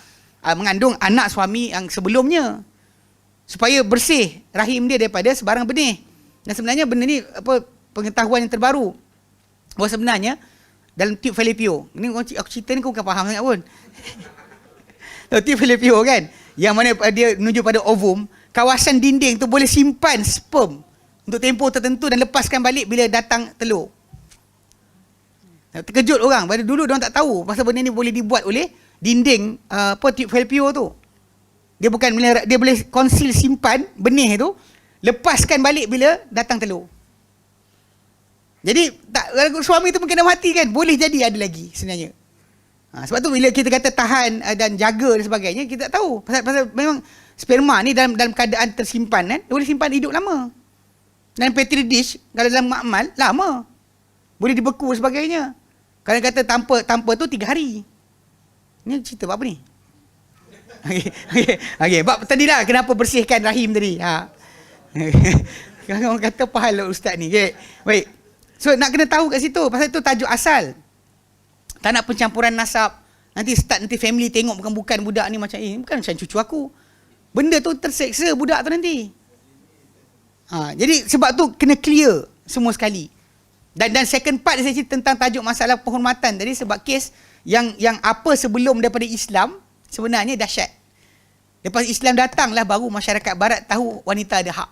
Mengandung anak suami yang sebelumnya, supaya bersih rahim dia daripada sebarang benih. Dan sebenarnya benda ni pengetahuan yang terbaru, bahawa sebenarnya dalam tube Fallopian ni, aku cerita ni kau bukan faham sangat pun. Tube Fallopian kan, yang mana dia menuju pada ovum, kawasan dinding tu boleh simpan sperm untuk tempoh tertentu dan lepaskan balik bila datang telur. Terkejut orang, pada dulu diorang tak tahu pasal benda ni boleh dibuat oleh dinding tube fallopian tu. Dia bukan melihara, dia boleh konsil simpan benih tu, lepaskan balik bila datang telur. Jadi suami tu mungkin dah mati kan, boleh jadi ada lagi sebenarnya. Sebab tu bila kita kata tahan dan jaga dan sebagainya, kita tak tahu pasal memang sperma ni dalam keadaan tersimpan kan, dia boleh simpan hidup lama. Dan petri dish kalau dalam makmal lama, boleh dibeku dan sebagainya. Kalau kata tanpa tu 3 hari. Ni cerita apa ni? Okey. Bab tadi lah kenapa bersihkan rahim tadi. Orang kata pahala ustaz ni. Okay. Baik. So nak kena tahu kat situ. Pasal tu tajuk asal. Tak nak pencampuran nasab. Nanti family tengok bukan budak ni macam bukan macam cucu aku. Benda tu terseksa budak tu nanti. Jadi sebab tu kena clear semua sekali. Dan second part saya cerita tentang tajuk masalah penghormatan tadi sebab kes yang apa sebelum daripada Islam sebenarnya dahsyat. Lepas Islam datanglah baru masyarakat barat tahu wanita ada hak.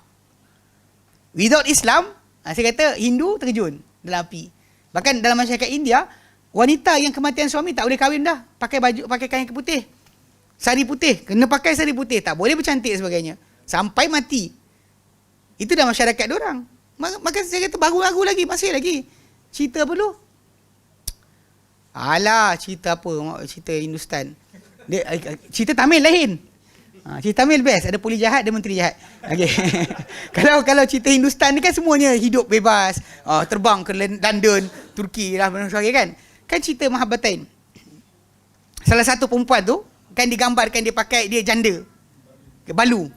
Without Islam, saya kata Hindu terjun dalam api. Bahkan dalam masyarakat India, wanita yang kematian suami tak boleh kahwin dah. Pakai kain putih. Sari putih, kena pakai sari putih, tak boleh bercantik sebagainya. Sampai mati. Itu dah masyarakat diorang. Maka saya kata baru lagi, masih lagi. Cerita apa dulu? Alah, cerita apa? Cerita Hindustan. Cerita Tamil lain. Cerita Tamil best. Ada polis jahat, ada menteri jahat. Okay. kalau cerita Hindustan ni kan semuanya hidup bebas. Terbang ke London, Turki lah, sebagainya kan. Kan cerita Mahabharata. Salah satu perempuan tu, kan digambarkan dia pakai, dia janda. Balu.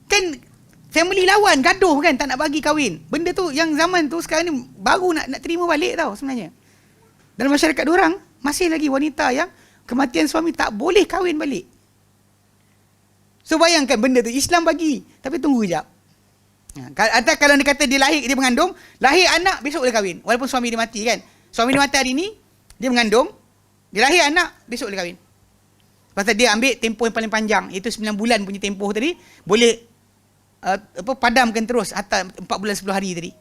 Kan family lawan, gaduh kan, tak nak bagi kahwin. Benda tu yang zaman tu sekarang ni baru nak terima balik tau sebenarnya. Dalam masyarakat diorang, masih lagi wanita yang kematian suami tak boleh kahwin balik. So bayangkan benda tu, Islam bagi. Tapi tunggu sekejap. Atau kalau dia kata dia lahir, dia mengandung, lahir anak, besok boleh kahwin. Walaupun suami dia mati kan. Suami dia mati hari ni, dia mengandung, dia lahir anak, besok boleh kahwin. Pasal dia ambil tempoh yang paling panjang, iaitu 9 bulan punya tempoh tadi, boleh padamkan terus atas 4 bulan 10 hari tadi.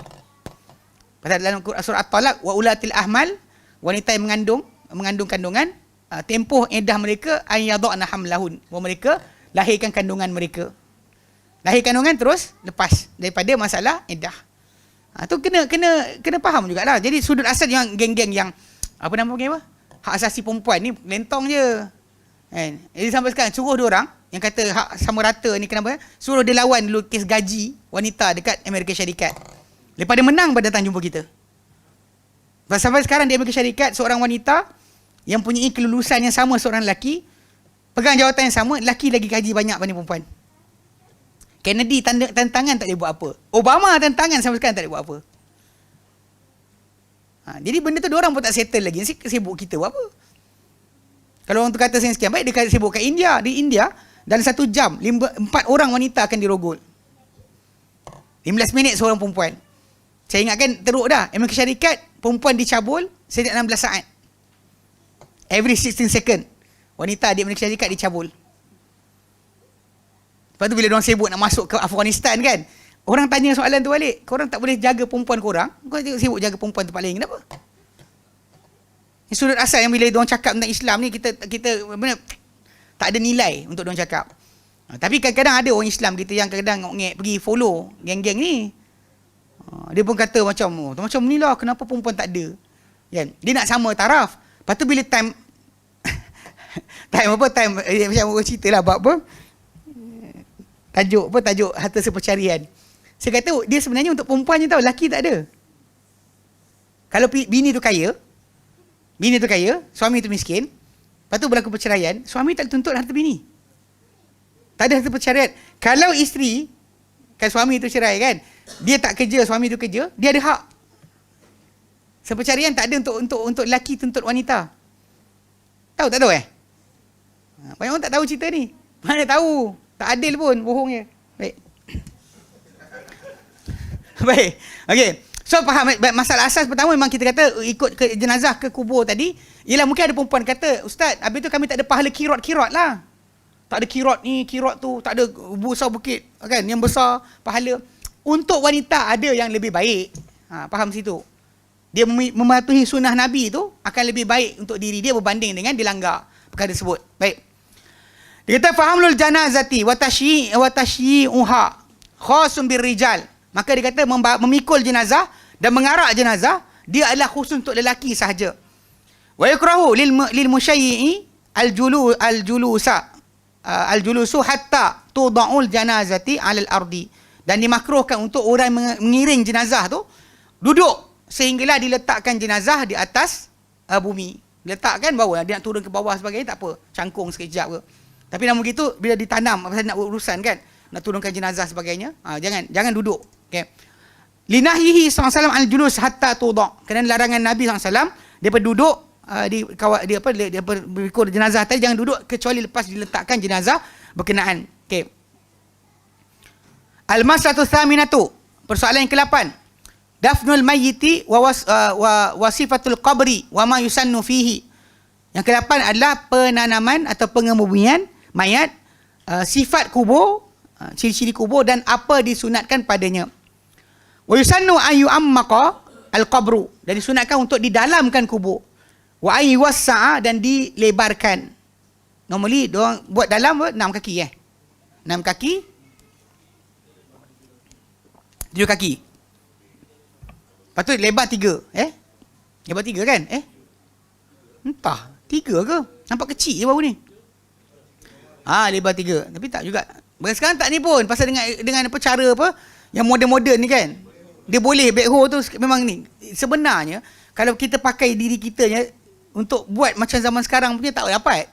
Pasal dalam surah At-Talaq, wa ulatil ahmal, wanita yang mengandung kandungan, tempoh iddah mereka an yadhana hamlahun, bahawa mereka lahirkan kandungan mereka. Lahir kandungan terus lepas daripada masalah iddah. Tu kena faham jugalah. Jadi sudut asal yang geng-geng yang apa nama geng apa? Hak asasi perempuan ni lentong je. Kan? Jadi sampai sekarang suruh dia orang yang kata hak sama rata ni kenapa? Suruh dia lawan dulu kes gaji wanita dekat Amerika Syarikat. Lepas dia menang pada datang jumpa kita. Sampai sekarang di Amerika Syarikat seorang wanita yang punya kelulusan yang sama seorang lelaki, pegang jawatan yang sama, lelaki lagi gaji banyak berbanding perempuan. Kennedy tantangan tak boleh buat apa. Obama tantangan sampai sekarang tak boleh buat apa. Jadi benda tu diorang pun tak settle lagi. Sibuk kita buat apa? Kalau orang tu kata saya sekian baik, dia sibuk kat India. Di India, dalam 1 jam, 4 orang wanita akan dirogol. 15 minit seorang perempuan. Saya ingatkan teruk dah. Amerika Syarikat, perempuan dicabul setiap 16 saat. Every 16 second. Wanita di Amerika Syarikat dicabul. Lepas tu bila diorang sibuk nak masuk ke Afghanistan kan, orang tanya soalan tu balik. Korang tak boleh jaga perempuan korang? Korang sibuk jaga perempuan tempat lain. Kenapa? Ini sudut asal yang bila diorang cakap tentang Islam ni, kita benar tak ada nilai untuk diorang cakap. Tapi kadang-kadang ada orang Islam kita yang kadang-kadang pergi follow geng-geng ni. Dia pun kata macam ni lah, kenapa perempuan tak ada? Kan? Dia nak sama taraf. Lepas tu bila time macam orang cerita lah bab apa? Tajuk harta sepercarian. Saya kata dia sebenarnya untuk perempuan je tau, lelaki tak ada. Kalau bini tu kaya, suami tu miskin, lepas tu berlaku perceraian, suami tak tuntut harta bini. Tak ada harta perceraian. Kalau isteri, kan suami tu cerai kan, dia tak kerja, suami tu kerja, dia ada hak. Sepercarian tak ada untuk lelaki tuntut wanita. Tahu tak tahu banyak orang tak tahu cerita ni. Mana tahu, tak adil pun, bohong je. Baik. Okey. So faham masalah asas pertama memang kita kata ikut ke jenazah ke kubur tadi, ialah mungkin ada perempuan kata, "Ustaz, habis tu kami tak ada pahala kirot lah. Tak ada kirot ni, kirot tu, tak ada besar bukit kan yang besar pahala." Untuk wanita ada yang lebih baik. Faham situ. Dia mematuhi sunnah Nabi tu akan lebih baik untuk diri dia berbanding dengan dilanggar. perkara tersebut. Baik. Dia kata fahamul janazati wa tashyi'uha khasun birrijal. Maka dia kata memikul jenazah dan mengarak jenazah dia adalah khusus untuk lelaki sahaja. Wa yakrahu lil musyayyi'i al-julusu hatta tuda'ul janazati 'alal ardi. Dan dimakruhkan untuk orang mengiring jenazah tu duduk sehinggalah diletakkan jenazah di atas bumi. Letakkan baru dia nak turun ke bawah sebagainya tak apa, cangkung sekejap ke. Tapi namun begitu bila ditanam pasal nak urusan kan, nak turunkan jenazah sebagainya, jangan duduk. Okey. Linahyihi sallallahu alaihi wasallam al-julus hatta tuda'. Kerana larangan Nabi sallallahu alaihi wasallam daripada duduk dia berikut jenazah tadi, jangan duduk kecuali lepas diletakkan jenazah berkenaan. Okey. Al-mas'alatu tsaminatu. Persoalan yang ke-8. Dafnul mayyiti wa wasifatul qabri wa ma yusannu fihi. Yang ke-8 adalah penanaman atau pengebumian mayat, sifat kubur, ciri-ciri kubur dan apa disunatkan padanya. Wa yusannu ayu ammaqa al-qabru, dan disunatkan untuk didalamkan kubur. Wa ayu wassa'a, dan dilebarkan. Normally diorang buat dalam 6 kaki 6 kaki, 7 kaki. Lepas tu lebar 3, lebar 3 kan? Entah 3 ke? Nampak kecil je baru ni. Lebar 3. Tapi tak juga. Sekarang tak ni pun. Pasal dengan apa cara apa yang moden-moden ni kan. Dia boleh backhoe tu memang ni. Sebenarnya kalau kita pakai diri kita untuk buat macam zaman sekarang punya tak dapat.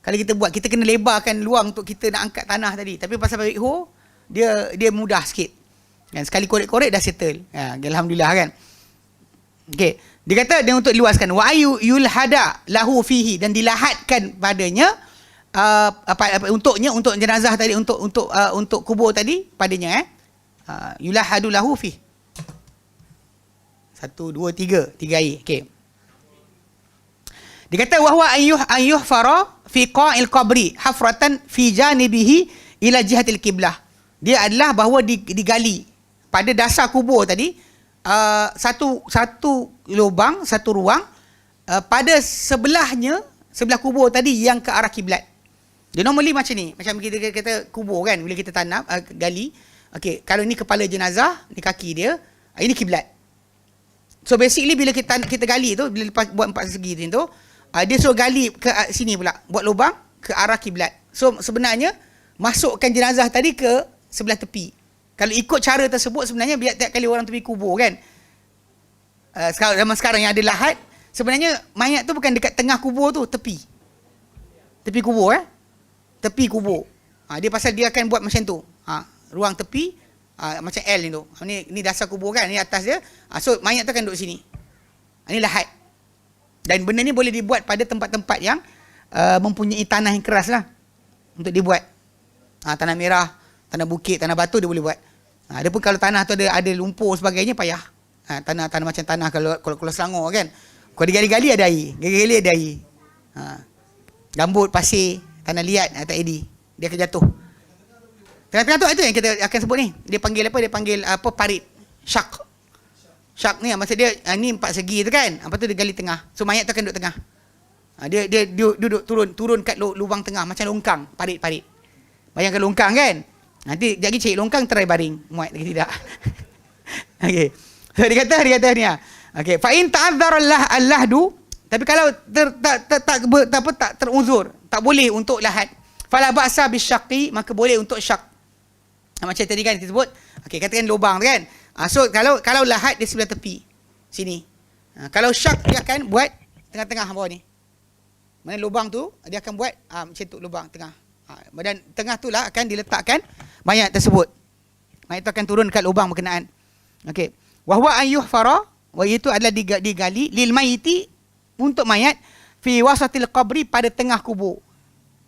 Kalau kita buat, kita kena lebarkan luang untuk kita nak angkat tanah tadi. Tapi pasal backhoe dia mudah sikit. Kan, sekali korek-korek dah settle. Alhamdulillah kan. Okey. Dia kata dia untuk diluaskan. Wa yulhada lahu fihi, dan dilahatkan padanya untuk jenazah tadi, untuk kubur tadi padanya yulahadu lahu fihi. 1 2 3 air. Okey. Dia kata wahwa ayyuh fara fi qa'il qabri hafratan fi janibihi ila jihatil qiblah. Dia adalah bahawa digali pada dasar kubur tadi satu lubang, satu ruang pada sebelah kubur tadi yang ke arah kiblat. Dia normally macam ni, macam kita kata kubur kan, bila kita tanam gali. Okey, kalau ni kepala jenazah, ni kaki dia, ini kiblat. So basically bila kita gali tu, bila lepas buat 4 segi tu, dia suruh gali ke sini pula, buat lubang ke arah kiblat. So sebenarnya masukkan jenazah tadi ke sebelah tepi. Kalau ikut cara tersebut sebenarnya biar tiap kali orang tepi kubur kan. Zaman sekarang yang ada lahat, sebenarnya mayat tu bukan dekat tengah kubur tu, tepi. Tepi kubur Tepi kubur. Dia pasal dia akan buat macam tu. Ruang tepi macam L ni tu. Ni dasar kubur kan, ni atas dia. So mayat tu akan duduk sini. Ni lahat. Dan benda ni boleh dibuat pada tempat-tempat yang mempunyai tanah yang keras lah untuk dibuat. Tanah merah, tanah bukit, tanah batu dia boleh buat. Dia pun kalau tanah tu ada lumpur sebagainya payah. Tanah macam tanah kalau Selangor kan. Kalau digali-gali ada air. Gali-gali ada air. Gambut, pasir, tanah liat tak eddy. Dia akan jatuh. Tengah-tengah tu itu yang kita akan sebut ni. Dia panggil apa? Dia panggil parit. Syak. Syak ni maksud dia ni 4 segi tu kan. Lepas tu dia gali tengah. So mayat tu akan duduk tengah. Dia duduk turun kat lubang tengah macam longkang, parit-parit. Bayangkan longkang kan? Nanti jadi cari longkang try baring. Muat lagi tidak. Okey. So dia kata ni Okey, fa in ta'azzara al-lahdu, tapi kalau tak teruzur, tak boleh untuk lahat. Fala ba'sa bisyaqqi, maka boleh untuk syak. Macam tadi kan kita sebut. Okey, katakan lubang tu kan. So kalau lahat dia sebelah tepi. Sini. Kalau syak dia akan buat tengah-tengah bawah ni. Mana lubang tu dia akan buat macam tu lubang tengah. Dan tengah tu lah akan diletakkan mayat tersebut. Mayat tu akan turun dekat lubang berkenaan. Okey. Wa huwa ayyuh fara, wa itu adalah digali lil mayiti, untuk mayat, fi wasatil qabri, pada tengah kubur.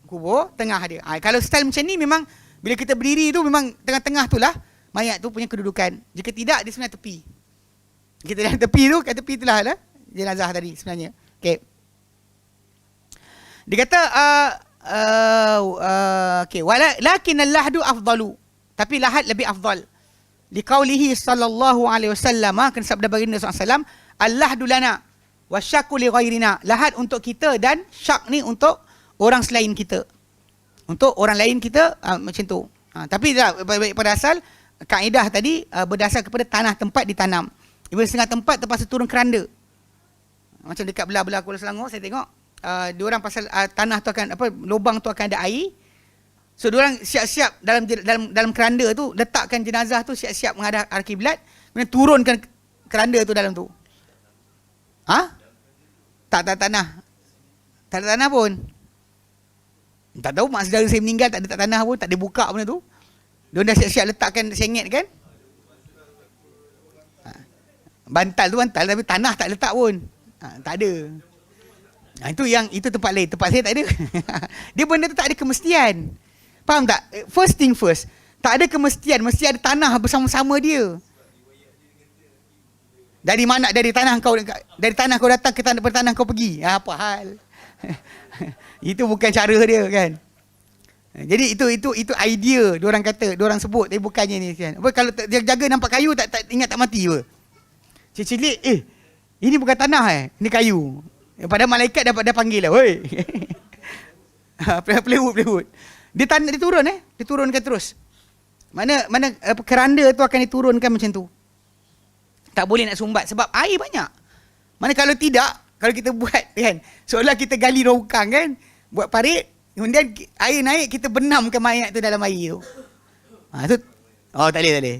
Kubur tengah dia. Kalau style macam ni memang bila kita berdiri tu memang tengah-tengah tu lah mayat tu punya kedudukan. Jika tidak dia sebenarnya tepi. Kita dah tepi tu, kat tepi itulah lah jenazah tadi sebenarnya. Okey. Dia kata okey, walakin al-lahdu afdalu, tapi lahat lebih afdal. Liqaulihi sallallahu alaihi wasallam, kan sabda baginda sallallahu alaihi wasallam, al-lahdu lana wasyaqu li ghairina. Lahat untuk kita dan syak ni untuk orang selain kita. Untuk orang lain kita macam tu. Tapi pada asal kaedah tadi berdasar kepada tanah tempat ditanam. Bila setengah tempat terpaksa turun keranda. Macam dekat belah-belah Kuala Selangor saya tengok diorang pasal tanah tu akan lubang tu akan ada air. So diorang siap-siap dalam keranda tu letakkan jenazah tu siap-siap menghadap arah kiblat, kemudian turunkan keranda tu dalam tu. Tak tanah. Tak ada tanah pun. Tak tahu mak saudara saya meninggal tak ada tanah pun, tak ada buka benda tu. Dia dah siap-siap letakkan sengit kan. Bantal tu bantal tapi tanah tak letak pun. Tak ada. Itu tempat lain. Tempat saya tak ada. Dia benda tu tak ada kemestian. Faham tak? First thing first. Tak ada kemestian, mesti ada tanah bersama-sama dia. Dari mana? Dari tanah kau datang ke tanah kau pergi. Apa hal? Itu bukan cara dia kan. Jadi itu idea diorang kata, diorang sebut tapi bukannya ni kan. Kalau dia jaga nampak kayu tak ingat tak mati apa. Cilik ini bukan tanah ini kayu. Pada malaikat dah panggil lah, woi. Pelewut. Dia turun diturunkan terus. Mana keranda tu akan diturunkan macam tu. Tak boleh nak sumbat sebab air banyak. Mana kalau tidak, kalau kita buat kan, seolah kita gali longkang kan, buat parit, kemudian air naik, kita benamkan mayat tu dalam air tu. Tak boleh.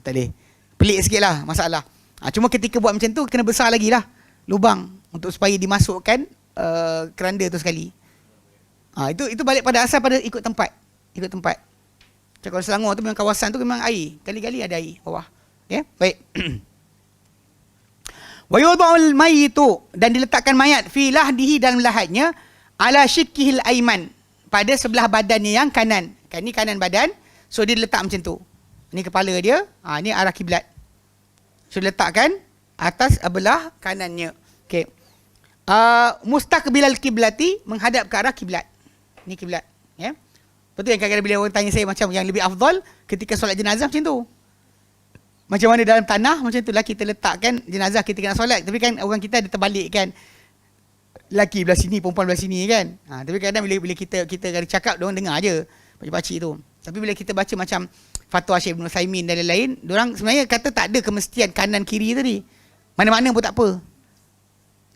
Tak boleh. Pelik sikit lah masalah. Cuma ketika buat macam tu, kena besar lagi lah lubang untuk supaya dimasukkan keranda tu sekali. Itu balik pada asal pada ikut tempat. Kalau Selangor tu memang kawasan tu memang air. Kali-kali ada air bawah. Okay? Baik. Wa yudha'ul mayyitu, dan diletakkan mayat fi lahdihi dalam lahatnya ala shikkihil aiman, pada sebelah badannya yang kanan. Kan ni kanan badan, so dia letak macam tu. Ni kepala dia, ni arah kiblat. So diletakkan atas belah kanannya. Okey. Mustaqbilal kiblati, menghadap ke arah kiblat. Ni kiblat, ya. Betul yang kadang-kadang bila orang tanya saya macam yang lebih afdal ketika solat jenazah macam tu. Macam mana dalam tanah, macam itulah kita letakkan jenazah kita kena solat. Tapi kan orang kita ada terbalik kan. Lelaki belah sini, perempuan belah sini kan. Tapi kadang-kadang bila kita ada cakap, diorang dengar je pakcik-pakcik tu. Tapi bila kita baca macam fatwa Syekh Ibn Uthaymin dan lain-lain, diorang sebenarnya kata tak ada kemestian kanan kiri tadi. Mana-mana pun tak apa.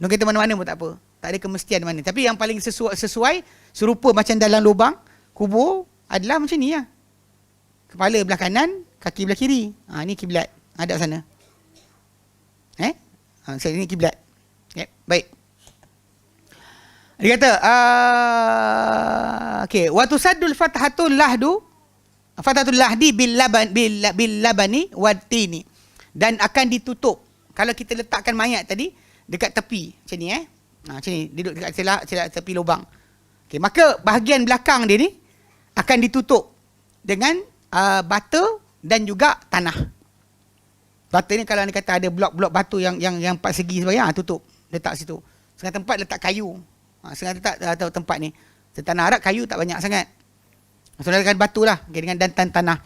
Diorang kata mana-mana pun tak apa. Tak ada kemestian mana. Tapi yang paling sesuai serupa macam dalam lubang kubur adalah macam ni lah. Kepala belah kanan, kaki belah kiri. Ni kiblat. Hadap sana. Ini kiblat. Baik. Dia kata, okey, wa tusaddul fathatul lahdi bil labani wattini, dan akan ditutup kalau kita letakkan mayat tadi dekat tepi macam ni macam ni, duduk dekat celah tepi lubang. Okey, maka bahagian belakang dia ni akan ditutup dengan bata dan juga tanah. Bata ni kalau anda kata ada blok-blok batu yang 4 segi sebagainya, tutup, letak situ. Setengah tempat letak kayu. Setengah tempat ni. Tanah Arab kayu tak banyak sangat. Maksudnya dengan batu lah, dengan dan tanah.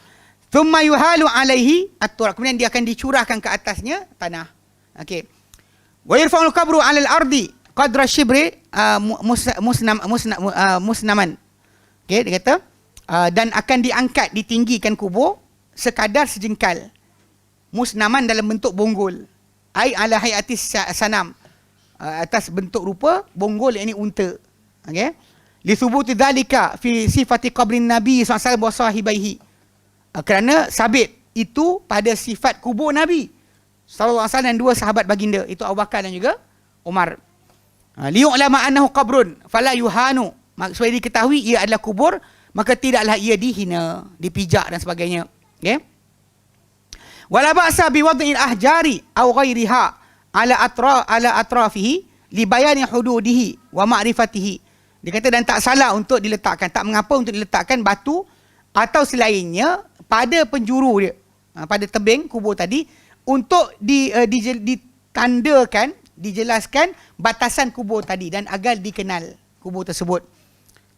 Thumma yuhalu alaihi at-turab, kemudian dia akan dicurahkan ke atasnya tanah. Okey. Wa yarfa'ul qabru 'alal ardi qadra shibri musnaman. Okey, dia kata dan akan diangkat, ditinggikan kubur sekadar sejengkal. Musnaman dalam bentuk bonggol. Ai ala hayatis sanam. Atas bentuk rupa bonggol, yakni unta. Okey. Li thubuti dzalika fi sifati qabrin nabi sallallahu alaihi wasallam sahibaihi. Kerana sabit itu pada sifat kubur Nabi sallallahu alaihi wasallam dan dua sahabat baginda, itu Abu Bakar dan juga Umar. Liyu'lama annahu qabrun fala yuhanu. Supaya diketahui ia adalah kubur, maka tidaklah ia dihina, dipijak dan sebagainya. Okey. Wala ba'sa bi wad'il ahjari aw ghairiha ala atrafihi li bayani hududihi wa ma'rifatihi. Dia kata dan tak salah untuk diletakkan, tak mengapa untuk diletakkan batu atau selainnya pada penjuru dia, pada tebing kubur tadi, untuk ditandakan, dijelaskan batasan kubur tadi dan agar dikenal kubur tersebut.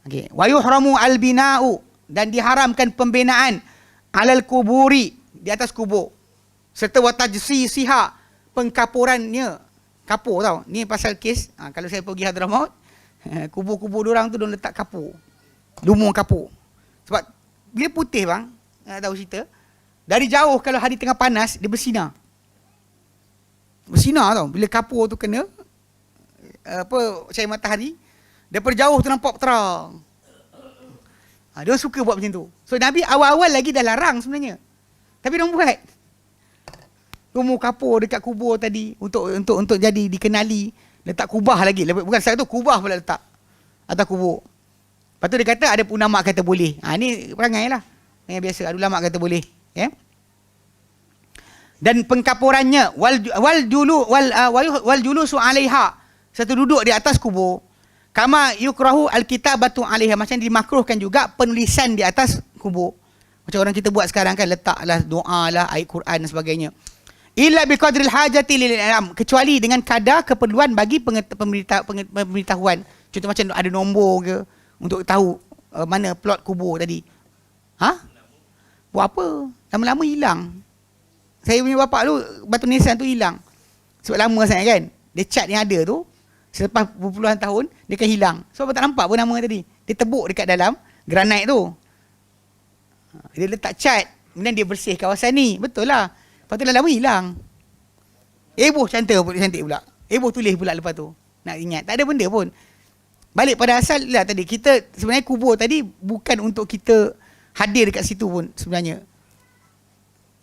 Okey, wa yuhramu albina'u, dan diharamkan pembinaan alal kuburi, di atas kubur, serta wa tajsisiha, pengkapurannya. Kapur tau. Ni pasal kes kalau saya pergi Hadramaut Kubur-kubur diorang tu diorang letak kapur. Lumur kapur. Sebab bila putih bang, tahu cerita, dari jauh kalau hari tengah panas, dia bersinar. Bersinar tau. Bila kapur tu kena cahaya matahari, daripada jauh tu nampak terang. Dia suka buat macam tu. So Nabi awal-awal lagi dah larang sebenarnya. Tapi dia buat. Lumur kapur dekat kubur tadi untuk jadi dikenali. Letak kubah lagi. Bukan saat tu, kubah pula letak atas kubur. Lepas tu dia kata ada ulama kata boleh. Ni perangai lah. Yang biasa. Ada ulama kata boleh. Ya. Dan pengkapurannya wal julusu 'alaiha, serta duduk di atas kubur. Kama yukrahu alkitabatu 'alaiha, macam dimakruhkan juga penulisan di atas kubur. Macam orang kita buat sekarang kan, letaklah doa lah, ayat Quran dan sebagainya. Illa biqadril hajati lil ilm, kecuali dengan kadar keperluan bagi pemberitahuan. Contoh macam ada nombor ke untuk tahu mana plot kubur tadi. Buat apa? Lama-lama hilang. Saya punya bapak tu batu nisan tu hilang. Sebab lama sangat kan. Dia cat yang ada tu selepas berpuluhan tahun dia akan hilang. Sebab tak nampak pun nama tadi. Dia tebuk dekat dalam granite tu. Dia letak cat, kemudian dia bersih kawasan ni. Betul lah. Lepas tu lama hilang. Cantik pula. Tulis pula lepas tu. Nak ingat. Tak ada benda pun. Balik pada asal lah tadi. Kita sebenarnya kubur tadi bukan untuk kita hadir dekat situ pun sebenarnya.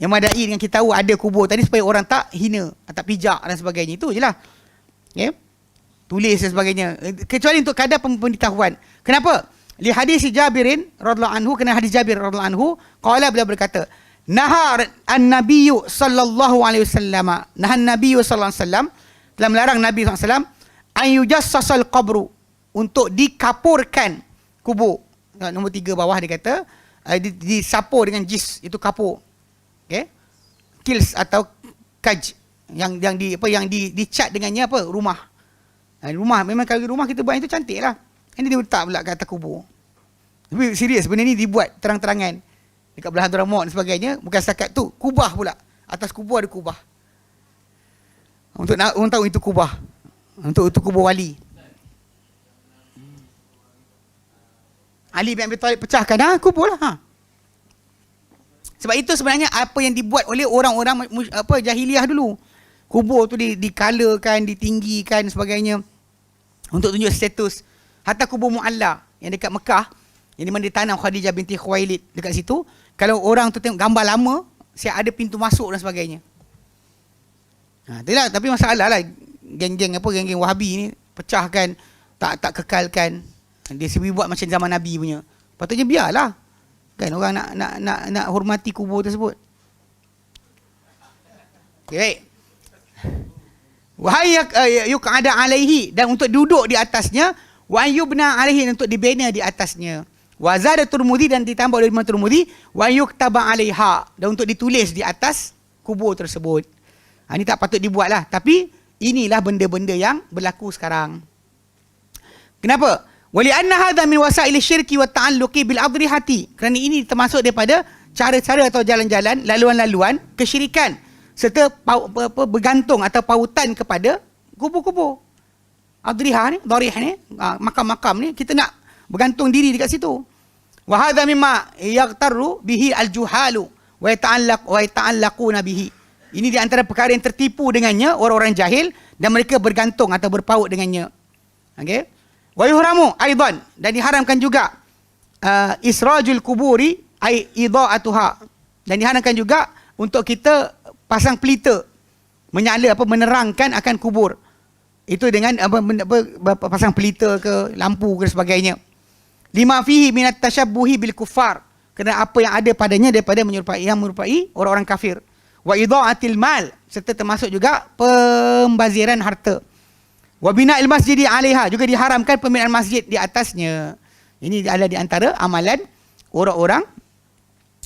Yang madai dengan kita tahu ada kubur tadi supaya orang tak hina, tak pijak dan sebagainya. Itu je lah. Okay? Tulis dan sebagainya. Kecuali untuk kadar pemberitahuan. Kenapa? Li hadis Jabirin radhiyallahu anhu, kena hadis Jabir radhiyallahu anhu, qala, beliau berkata, nahar an-nabiyyu sallallahu alaihi wasallam, nahan nabiyyu sallallahu alaihi wasallam, telah melarang Nabi sallallahu alaihi wasallam an yujassasal qabru, untuk dikapurkan kubur. Nombor 3 bawah dia kata disapur dengan jis, itu kapur. Okey. Kils atau kaj yang dicat dengannya apa? Rumah. Rumah memang kalau rumah kita buat itu cantik lah. Ini dia letak pula kat atas kubur. Tapi serius benda ni dibuat terang-terangan dekat belah Hadramaut dan sebagainya. Bukan setakat tu, kubah pula. Atas kubur ada kubah. Untuk orang tahu itu kubah. Untuk itu kubur wali. Ali bin Abi Thalib pecahkan, kubur lah. Sebab itu sebenarnya apa yang dibuat oleh orang-orang jahiliah dulu. Kubur tu dikalakan, ditinggikan sebagainya untuk tunjuk status. Hatta kubur Mu'alla yang dekat Mekah, yang di mana ditanam Khadijah binti Khuwailid dekat situ, kalau orang tu tengok gambar lama, siap ada pintu masuk dan sebagainya. Itulah, tapi masalah lah geng-geng Wahabi ni pecahkan, tak kekalkan. Dia sendiri buat macam zaman Nabi punya. Patutnya biarlah. Kan orang nak hormati kubur tersebut. Okay, baik. Wahai yuq'ada alaihi, dan untuk duduk di atasnya, wa yubna alaihi, untuk dibina di atasnya. Wa zada Tirmidzi, dan ditambah oleh Imam Tirmidzi, wa yuktaba alaiha, dan untuk ditulis di atas kubur tersebut. Ini tak patut dibuat lah. Tapi inilah benda-benda yang berlaku sekarang. Kenapa? Wali anna hadha min wasail syirki wa ta'alluqi bil adrihati, kerana ini termasuk daripada cara-cara atau jalan-jalan, laluan-laluan kesyirikan serta bergantung atau pautan kepada kubur-kubur. Adrihah ni, darih ni, makam-makam ni, kita nak bergantung diri dekat situ. Wa hadha mimma yaghtarru bihi al-juhalu wa yata'allaquna bihi. Ini di antara perkara yang tertipu dengannya orang-orang jahil, dan mereka bergantung atau berpaut dengannya. Okey. Wa yuhramu aidan, dan diharamkan juga israjul kuburi ai idha'atuha, dan diharamkan juga untuk kita pasang pelita menyala menerangkan akan kubur. Itu dengan pasang pelita ke lampu ke sebagainya. Lima fihi minat tashabbuhi bil kuffar, kerana apa yang ada padanya daripada menyerupai orang-orang kafir. Wa idha'atil mal, serta termasuk juga pembaziran harta. Wa bina'il masjidi 'alaiha, juga diharamkan pembinaan masjid di atasnya. Ini adalah di antara amalan orang-orang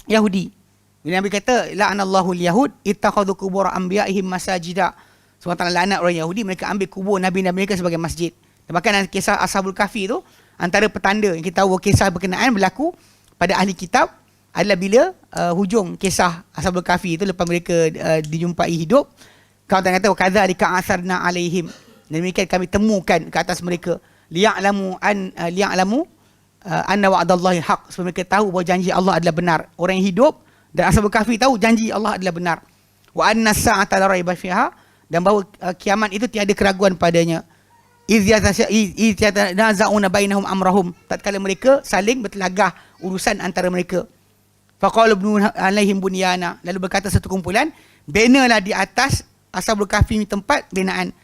Yahudi. Bila Nabi kata la'anallahu al-yahud ittakhadhu qubur anbiya'ihim masajida. Sebab tak laknat orang Yahudi, mereka ambil kubur nabi-nabi mereka sebagai masjid. Dan bahkan kisah Ashabul Kahfi tu, antara petanda yang kita tahu kisah berkenaan berlaku pada ahli kitab adalah bila hujung kisah Ashabul Kahfi itu, lepas mereka dijumpai hidup, kau tak kata kadzalika asarna alaihim, dan demikian kami temukan ke atas mereka liya'lamu anna wa'dallahi haq, supaya mereka tahu bahawa janji Allah adalah benar. Orang yang hidup dan Ashabul Kahfi tahu janji Allah adalah benar. Wa anna as-sa'ata la raiba fiha, dan bahawa kiamat itu tiada keraguan padanya. Iz yatanaza'una bainahum amrahum, tatkala mereka saling bertelagah urusan antara mereka. Faqala ibnu alaihim bunyana, lalu berkata satu kumpulan, benalah di atas Ashabul Kahfi tempat binaan.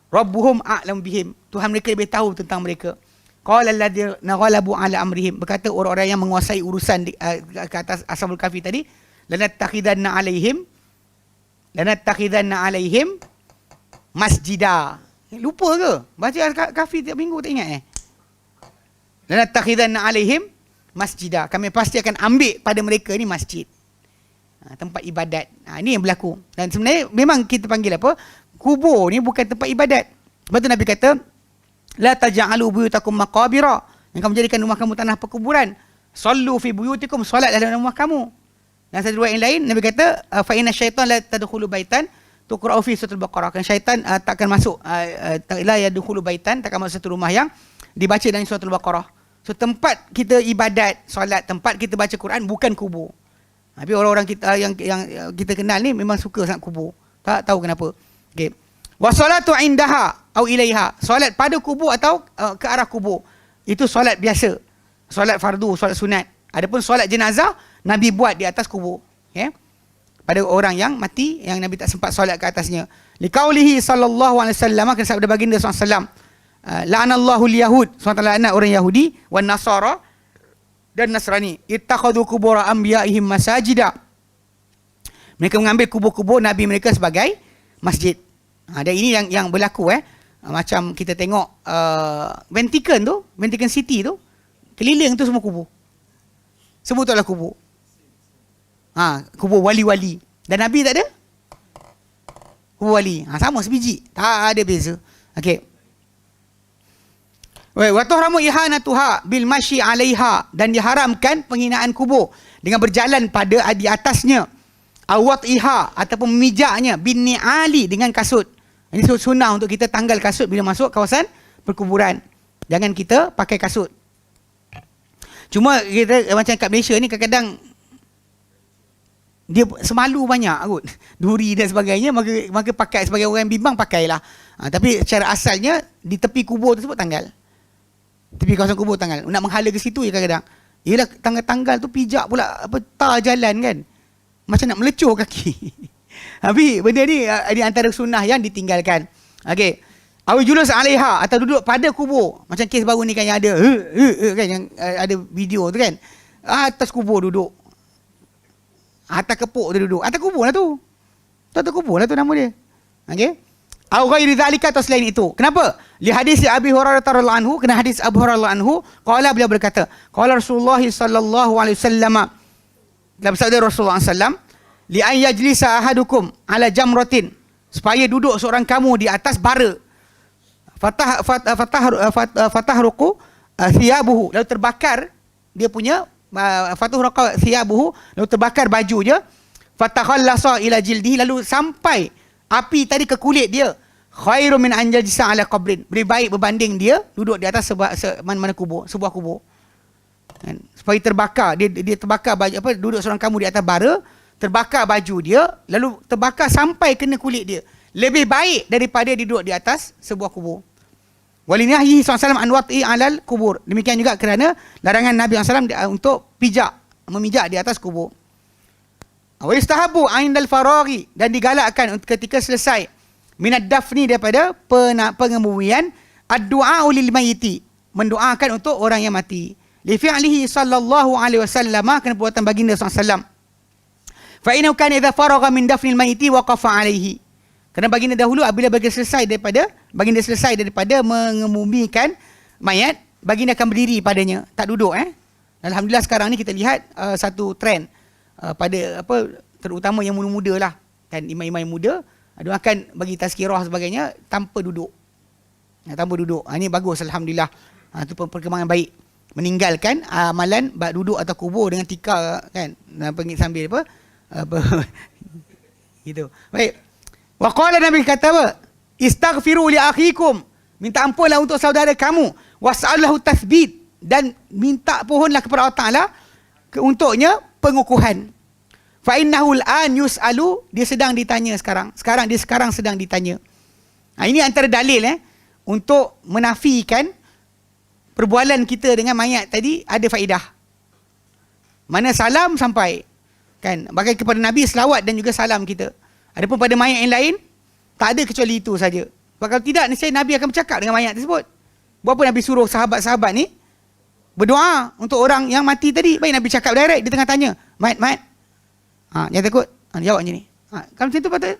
Rabbuhum a'lam bihim, Tuhan mereka lebih tahu tentang mereka. Qala alladziina ghalabu ala amrihim, berkata orang-orang yang menguasai urusan ke atas Ashabul Kahfi tadi, lanattakhidanna alaihim masjida. Lupa ke? Baca Kahfi tiap minggu tak ingat lanattakhidanna alaihim masjida, kami pasti akan ambil pada mereka ni masjid, tempat ibadat. Ini yang berlaku. Dan sebenarnya memang kita panggil apa? Kubur ni bukan tempat ibadat. Sebab tu Nabi kata, la taj'alu buyutakum maqabira, yang kamu jadikan rumah kamu tanah perkuburan. Sallu fi buyutikum, solat dalam rumah kamu. Dan satu riwayat yang lain Nabi kata, fa inna syaitan la tadkhulu baitan tuqra'u fi suratul baqarah, kan syaitan takkan masuk, la yadkhulu baitan, takkan masuk satu rumah yang dibaca dalam suratul baqarah. So tempat kita ibadat, solat, tempat kita baca Quran bukan kubur. Tapi orang-orang kita yang kita kenal ni memang suka sangat kubur. Tak tahu kenapa. Okey. Wa salatu indaha au ilaiha, solat pada kubur atau ke arah kubur. Itu solat biasa. Solat fardu, solat sunat. Adapun solat jenazah Nabi buat di atas kubur. Okey. Pada orang yang mati yang Nabi tak sempat solat ke atasnya. Liqaulihi sallallahu alaihi wasallam, kan sabda baginda sallallahu alaihi wasallam, la'anallahu al-yahud, SWT laknat orang Yahudi, wan nasara, dan Nasrani, ittakhadhu qubur anbiya'ihim masajida, mereka mengambil kubur-kubur nabi mereka sebagai masjid. Dan ini yang berlaku macam kita tengok Vatican City tu, keliling tu semua kubur. Semua tu adalah kubur. Kubur wali-wali. Dan nabi tak ada kubur wali. Sama sebiji, tak ada beza. Okey. Wa tuhramu ihanatuha bil masyi 'alaiha, dan diharamkan penghinaan kubur dengan berjalan pada di atasnya. Awatiha, ataupun memijaknya, bin ni'ali, dengan kasut. Ini sunnah untuk kita tanggal kasut bila masuk kawasan perkuburan. Jangan kita pakai kasut. Cuma kita macam kat Malaysia ni kadang-kadang dia semalu banyak kot, duri dan sebagainya, maka pakai sebagai orang yang bimbang, pakailah. Tapi secara asalnya di tepi kubur tersebut tanggal. Tepi kawasan kubur tanggal. Nak menghala ke situ kadang-kadang. Yelah, tanggal-tanggal tu pijak pula tar jalan kan. Macam nak melecur kaki. Tapi benda ni di antara sunnah yang ditinggalkan. Okey. Awi julus 'alaiha, atau duduk pada kubur. Macam kes baru ni kan yang ada kan, yang ada video tu kan. Atas kubur duduk. Atas kepuk tu duduk. Atas kubur lah tu. Atas kubur lah tu nama dia. Okey. Au ghairi zalika, atau selain itu. Kenapa? Li hadis Abi Hurairah radhiyallahu anhu, kena hadis Abu Hurairah anhu, qala, beliau berkata, qala Rasulullah sallallahu alaihi wasallam, dalam sabda Rasulullah sallam, li an yajlisa ahadukum ala jamratin, supaya duduk seorang kamu di atas bara. Fatahruqu thiyabuhu, lalu terbakar dia punya fatahruqu thiyabuhu, lalu terbakar bajunya. Fatakhallasa ila jildihi, lalu sampai api tadi ke kulit dia. Khairu min an yajlisa ala qabrin, lebih baik berbanding dia duduk di atas mana kubur, sebuah kubur. Kan? Supaya terbakar, dia terbakar baju, duduk seorang kamu di atas bara, terbakar baju dia, lalu terbakar sampai kena kulit dia. Lebih baik daripada duduk di atas sebuah kubur. Walinahyi SAW an wat'i alal kubur. Demikian juga kerana larangan Nabi SAW untuk memijak di atas kubur. Wa yustahabu 'indal faraghi, dan digalakkan ketika selesai minad dafni, daripada pengebumian, ad-du'a lil mayyiti, mendoakan untuk orang yang mati. Li fi'lihi sallallahu alaihi wasallam, kerana perbuatan baginda SAW. Fa innahu kana idza faragha min dafnil mayyiti waqafa alaihi. Kerana baginda dahulu apabila baginda selesai daripada mengebumikan mayat, baginda akan berdiri padanya, tak duduk. Alhamdulillah sekarang ni kita lihat satu trend pada terutama yang muda-muda lah, kan, imam-imam yang muda dia akan bagi tazkirah sebagainya tanpa duduk. Ini bagus, alhamdulillah. Itu perkembangan baik. Meninggalkan amalan duduk atau kubur dengan tikar, kan, sambil gitu. Baik. Wa qala, Nabi kata apa? Istaghfiru li akhikum, minta ampunlah untuk saudara kamu. was'alahu tathbit, dan minta pohonlah kepada Allah Taala untuknya pengukuhan. Fa innahu al-an yus'alu, dia sedang ditanya sekarang. Dia sekarang sedang ditanya. Ini antara dalil untuk menafikan perbualan kita dengan mayat tadi ada faedah. Mana salam sampai, kan, bagi kepada Nabi selawat dan juga salam kita. Adapun pada mayat yang lain tak ada kecuali itu saja. Kalau tidak, nescaya Nabi akan bercakap dengan mayat tersebut. Buat apa Nabi suruh sahabat-sahabat ni berdoa untuk orang yang mati tadi? Baik Nabi cakap direct, dia tengah tanya, mayat. Jangan takut, jawab je ni. Kalau macam tu patut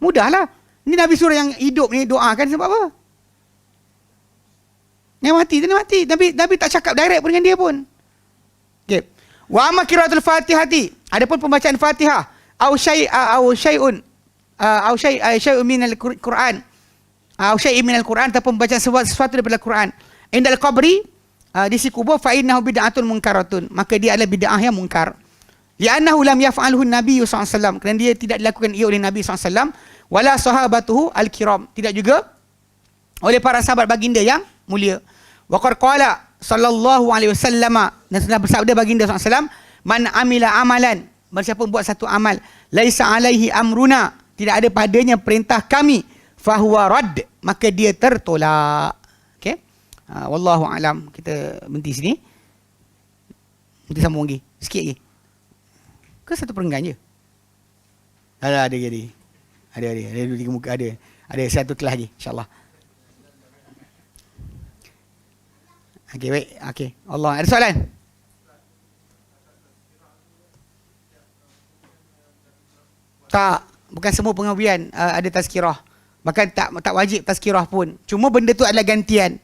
mudahlah. Ni Nabi suruh yang hidup ni doakan sebab apa? Yang mati tadi mati. Nabi tak cakap direct pun dengan dia pun. Okay. Wa amma qiraatul Fatihati, adapun pembacaan Fatihah, syai'un minal Quran, syai'in minal Quran, ataupun pembacaan sesuatu daripada Quran, indal qabri, di si kubur, fa innahu bid'atun munkaratun, maka dia adalah bid'ah yang munkar. Li'annahu lam yaf'alhu Nabi sallallahu alaihi wasallam, kerana dia tidak dilakukan ia oleh Nabi sallallahu alaihi wasallam, wala sahabatuhu al-kiram, tidak juga oleh para sahabat baginda yang mulia. Wa qala sallallahu alaihi wasallam, dan telah bersabda baginda sallallahu alaihi wasallam, man amila amalan, siapa buat satu amal, laisa alaihi amruna, tidak ada padanya perintah kami, fahuwa radd, maka dia tertolak. Okey. Wallahu alam. Kita berhenti sini. Kita sambung lagi. Sikit lagi. Ke satu perenggan je? Ada jadi. Ada 2-3 muka ada. Ada satu kelas lagi insya-Allah. Okey, baik. Okey. Allah, ada soalan? Tak, bukan semua pengawian ada tazkirah. Bahkan tak wajib tazkirah pun. Cuma benda tu adalah gantian.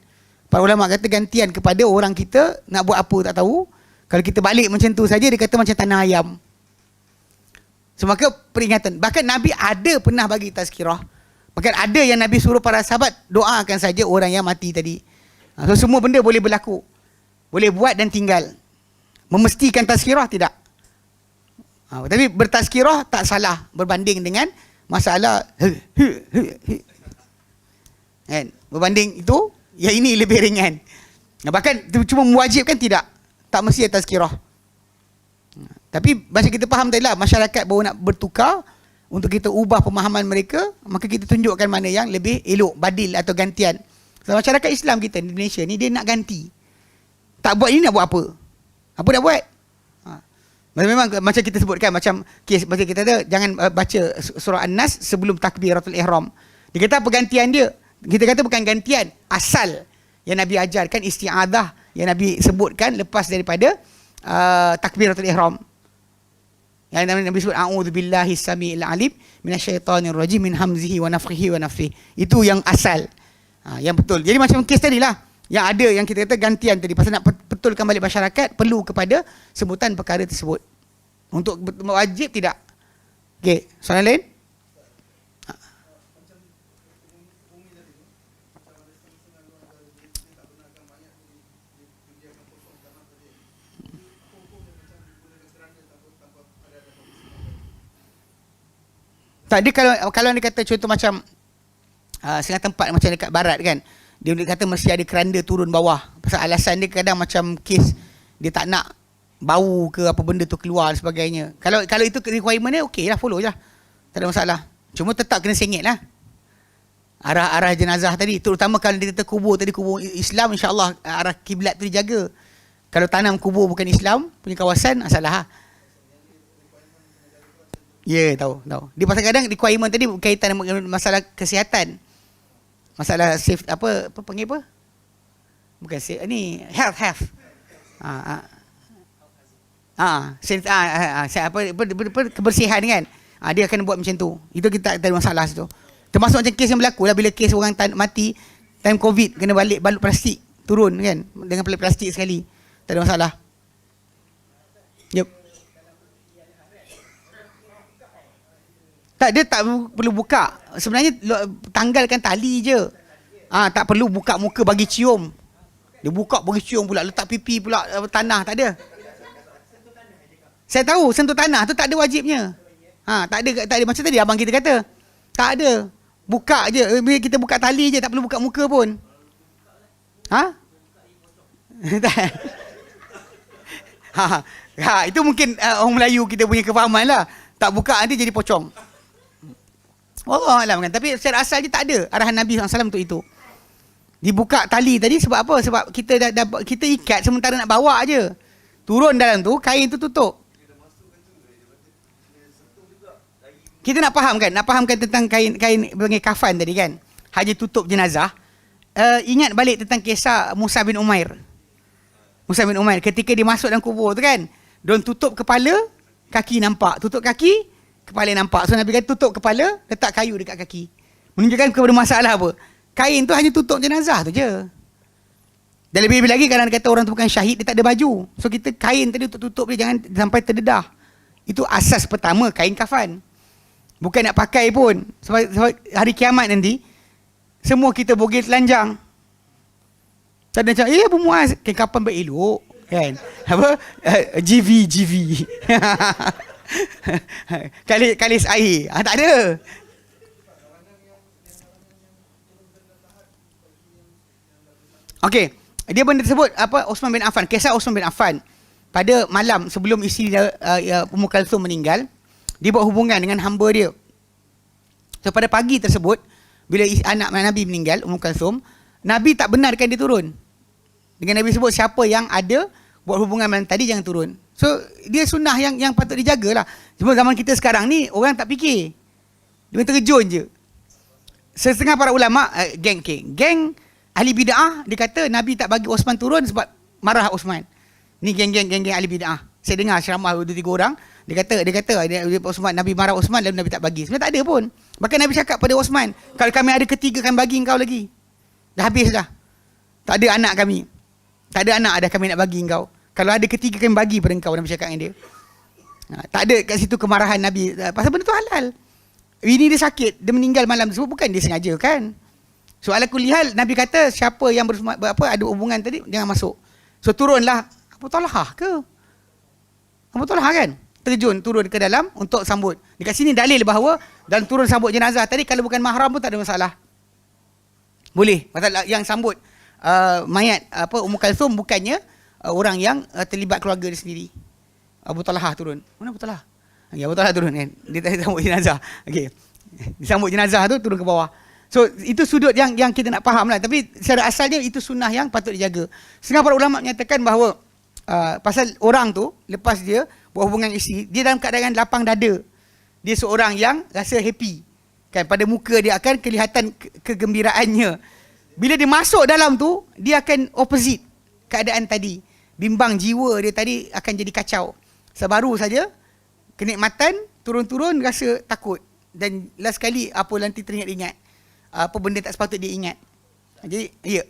Para ulama kata gantian kepada orang kita nak buat apa tak tahu. Kalau kita balik macam tu saja, dia kata macam tanah ayam. So, maka peringatan. Bahkan Nabi ada pernah bagi tazkirah. Bahkan ada yang Nabi suruh para sahabat doakan saja orang yang mati tadi. So semua benda boleh berlaku. Boleh buat dan tinggal. Memestikan tazkirah tidak. Tapi bertazkirah tak salah berbanding dengan masalah kan? Berbanding itu, yang ini lebih ringan. Bahkan cuma mewajibkan tidak. Tak mesti tazkirah. Tapi macam kita faham tadi lah, masyarakat baru nak bertukar untuk kita ubah pemahaman mereka, maka kita tunjukkan mana yang lebih elok, badil atau gantian. So, masyarakat Islam kita di Malaysia ni, dia nak ganti. Tak buat ini nak buat apa? Apa nak buat? Memang macam kita sebutkan, macam kes macam kita kata jangan baca surah An-Nas sebelum takbiratul ihram. Dia kata pergantian dia. Kita kata bukan gantian, asal yang Nabi ajarkan isti'adah yang Nabi sebutkan lepas daripada takbiratul ihram. Yang Nabi sebut a'udzubillahi samiil alim minasyaitonir rajim min hamzihi wa nafthihi wa nafthihi. Itu yang asal. Yang betul. Jadi macam kes tadilah. Yang ada yang kita kata gantian tadi, pasal nak betulkan balik masyarakat perlu kepada sebutan perkara tersebut. Untuk wajib tidak. Okey, soalan lain? Tak, dia kalau dia kata contoh macam setengah tempat macam dekat barat kan, dia kata mesti ada keranda turun bawah. Pasal alasan dia kadang macam kes dia tak nak bau ke apa benda tu keluar dan sebagainya. Kalau itu requirement dia, okey lah, follow je lah. Tak ada masalah. Cuma tetap kena sengit lah arah jenazah tadi. Terutama kalau dia kata kubur tadi, kubur Islam, insyaAllah arah kiblat tu dijaga. Kalau tanam kubur bukan Islam punya kawasan, salah lah. Ya, tahu. Dia pasal kadang requirement tadi berkaitan dengan masalah kesihatan. Masalah safe apa panggil apa? Bukan safe, ni health. Kebersihan kan. Dia akan buat macam tu. Itu kita tak ada masalah situ. Termasuk macam kes yang berlaku lah, bila kes orang mati time COVID kena balut plastik turun kan, dengan plastik sekali. Tak ada masalah. Yup. Tak, dia tak perlu buka. Sebenarnya tanggalkan tali je. Tak perlu buka muka bagi cium. Dia buka bagi cium pula, letak pipi pula tanah, tak ada. Saya tahu sentuh tanah tu tak ada wajibnya. Tak ada macam tadi abang kita kata. Tak ada. Buka je. Bila kita buka tali je, tak perlu buka muka pun. Itu mungkin orang Melayu kita punya kefahaman lah. Tak buka nanti jadi pocong. Wallahualam kan. Tapi secara asal je tak ada arahan Nabi SAW untuk itu. Dibuka tali tadi sebab apa? Sebab kita kita ikat sementara nak bawa je. Turun dalam tu, kain tu tutup. Kita nak faham kan? Nak fahamkan tentang kain panggil kafan tadi kan? Haji tutup jenazah. Ingat balik tentang kisah Musa bin Umair. Musa bin Umair ketika dia masuk dalam kubur tu kan, diorang tutup kepala, kaki nampak. Tutup kaki, kepala nampak. So Nabi kata tutup kepala, letak kayu dekat kaki. Menunjukkan kepada masalah apa? Kain tu hanya tutup jenazah tu je. Dan lebih-lebih lagi kalau kata orang tu bukan syahid, dia tak ada baju. So kita kain tadi untuk tutup dia, jangan sampai terdedah. Itu asas pertama kain kafan. Bukan nak pakai pun. Sebab hari kiamat nanti, semua kita bogel telanjang. Tak ada macam, Abu Muaz, kain kapan berelok. Kan? Apa? GV. Kalis air. Tak ada. Okey. Dia benda tersebut, apa, Osman bin Affan. Kisah Osman bin Affan. Pada malam sebelum isteri Ummu Kalsum meninggal, dia buat hubungan dengan hamba dia. So pada pagi tersebut, bila anak Nabi meninggal, Ummu Kalsum, Nabi tak benarkan dia turun. Dengan Nabi sebut siapa yang ada buat hubungan malam tadi jangan turun. So dia sunnah yang patut dijagalah. Cuma zaman kita sekarang ni orang tak fikir. Dia terjun je. Setengah para ulama geng ahli bid'ah dia kata Nabi tak bagi Osman turun sebab marah Osman. Ni geng ahli bid'ah. Saya dengar ceramah 2-3 orang, dia kata Osman, Nabi marah Osman lalu Nabi tak bagi. Sebenarnya tak ada pun. Bahkan Nabi cakap pada Osman, kalau kami ada ketiga kami bagi engkau lagi. Dah habis dah. Tak ada anak kami. Tak ada anak dah kami nak bagi engkau. Kalau ada ketiga kami bagi pada engkau, Nabi cakap dengan dia. Tak ada kat situ kemarahan Nabi. Pasal benda tu halal. Ini dia sakit, dia meninggal malam tersebut, bukan dia sengaja kan. So ala kulli hal, Nabi kata siapa yang ada hubungan tadi jangan masuk. So turunlah Abu Talhah ke? Abu Talhah kan? Turun ke dalam untuk sambut. Dekat sini dalil bahawa dalam turun sambut jenazah tadi kalau bukan mahram pun tak ada masalah. Boleh. Pasal yang sambut mayat Ummu Kalsum bukannya orang yang terlibat keluarga dia sendiri. Abu Talhah turun. Mana Abu Talhah? Okay, Abu Talhah turun kan. Dia sambut jenazah. Okey. Disambut jenazah tu turun ke bawah. So itu sudut yang kita nak faham lah. Tapi secara asalnya itu sunnah yang patut dijaga. Setengah para ulama menyatakan bahawa pasal orang tu lepas dia buat hubungan isteri, dia dalam keadaan lapang dada. Dia seorang yang rasa happy. Kan pada muka dia akan kelihatan kegembiraannya. Bila dia masuk dalam tu, dia akan opposite keadaan tadi. Bimbang jiwa dia tadi akan jadi kacau. Sebaru saja kenikmatan turun-turun rasa takut. Dan last kali apa nanti teringat-ingat. Apa benda tak sepatut dia ingat. Jadi, ya.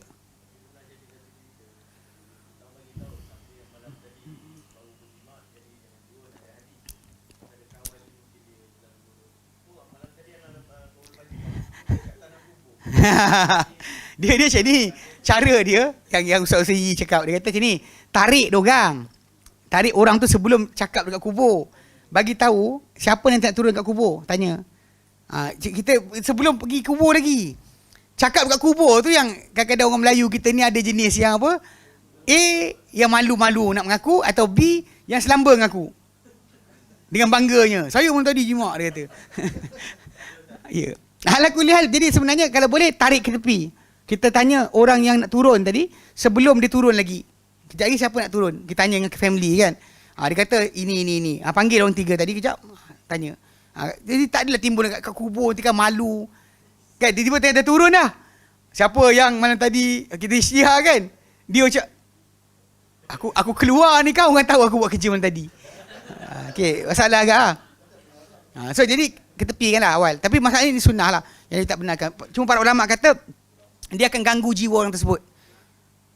dia macam ni. Cara dia, yang Ustaz Usai cakap, dia kata macam ni. Tarik orang tu sebelum cakap dekat kubur. Bagi tahu siapa yang nak turun dekat kubur. Tanya. Kita sebelum pergi kubur lagi. Cakap dekat kubur tu yang kadang-kadang orang Melayu kita ni ada jenis yang apa? A, yang malu-malu nak mengaku, atau B, yang selamba mengaku. Dengan bangganya. Saya pun tadi jimat, dia kata. Ya. Ala kulli hal, jadi sebenarnya kalau boleh tarik ke tepi. Kita tanya orang yang nak turun tadi sebelum dia turun lagi. Kejap lagi siapa nak turun? Kita tanya dengan family kan. Dia kata ini. Panggil orang 3 tadi kejap. Tanya. Jadi tak adalah timbul kat kubur nanti kan malu. Kan tiba-tiba dia turun dah. Siapa yang malam tadi kita isytihar kan? Dia macam aku keluar ni kau orang tahu aku buat kerja malam tadi. Okey, masalah agak so jadi ketepikanlah awal. Tapi masalah ini sunnah lah yang dia tak benarkan. Cuma para ulama kata dia akan ganggu jiwa orang tersebut.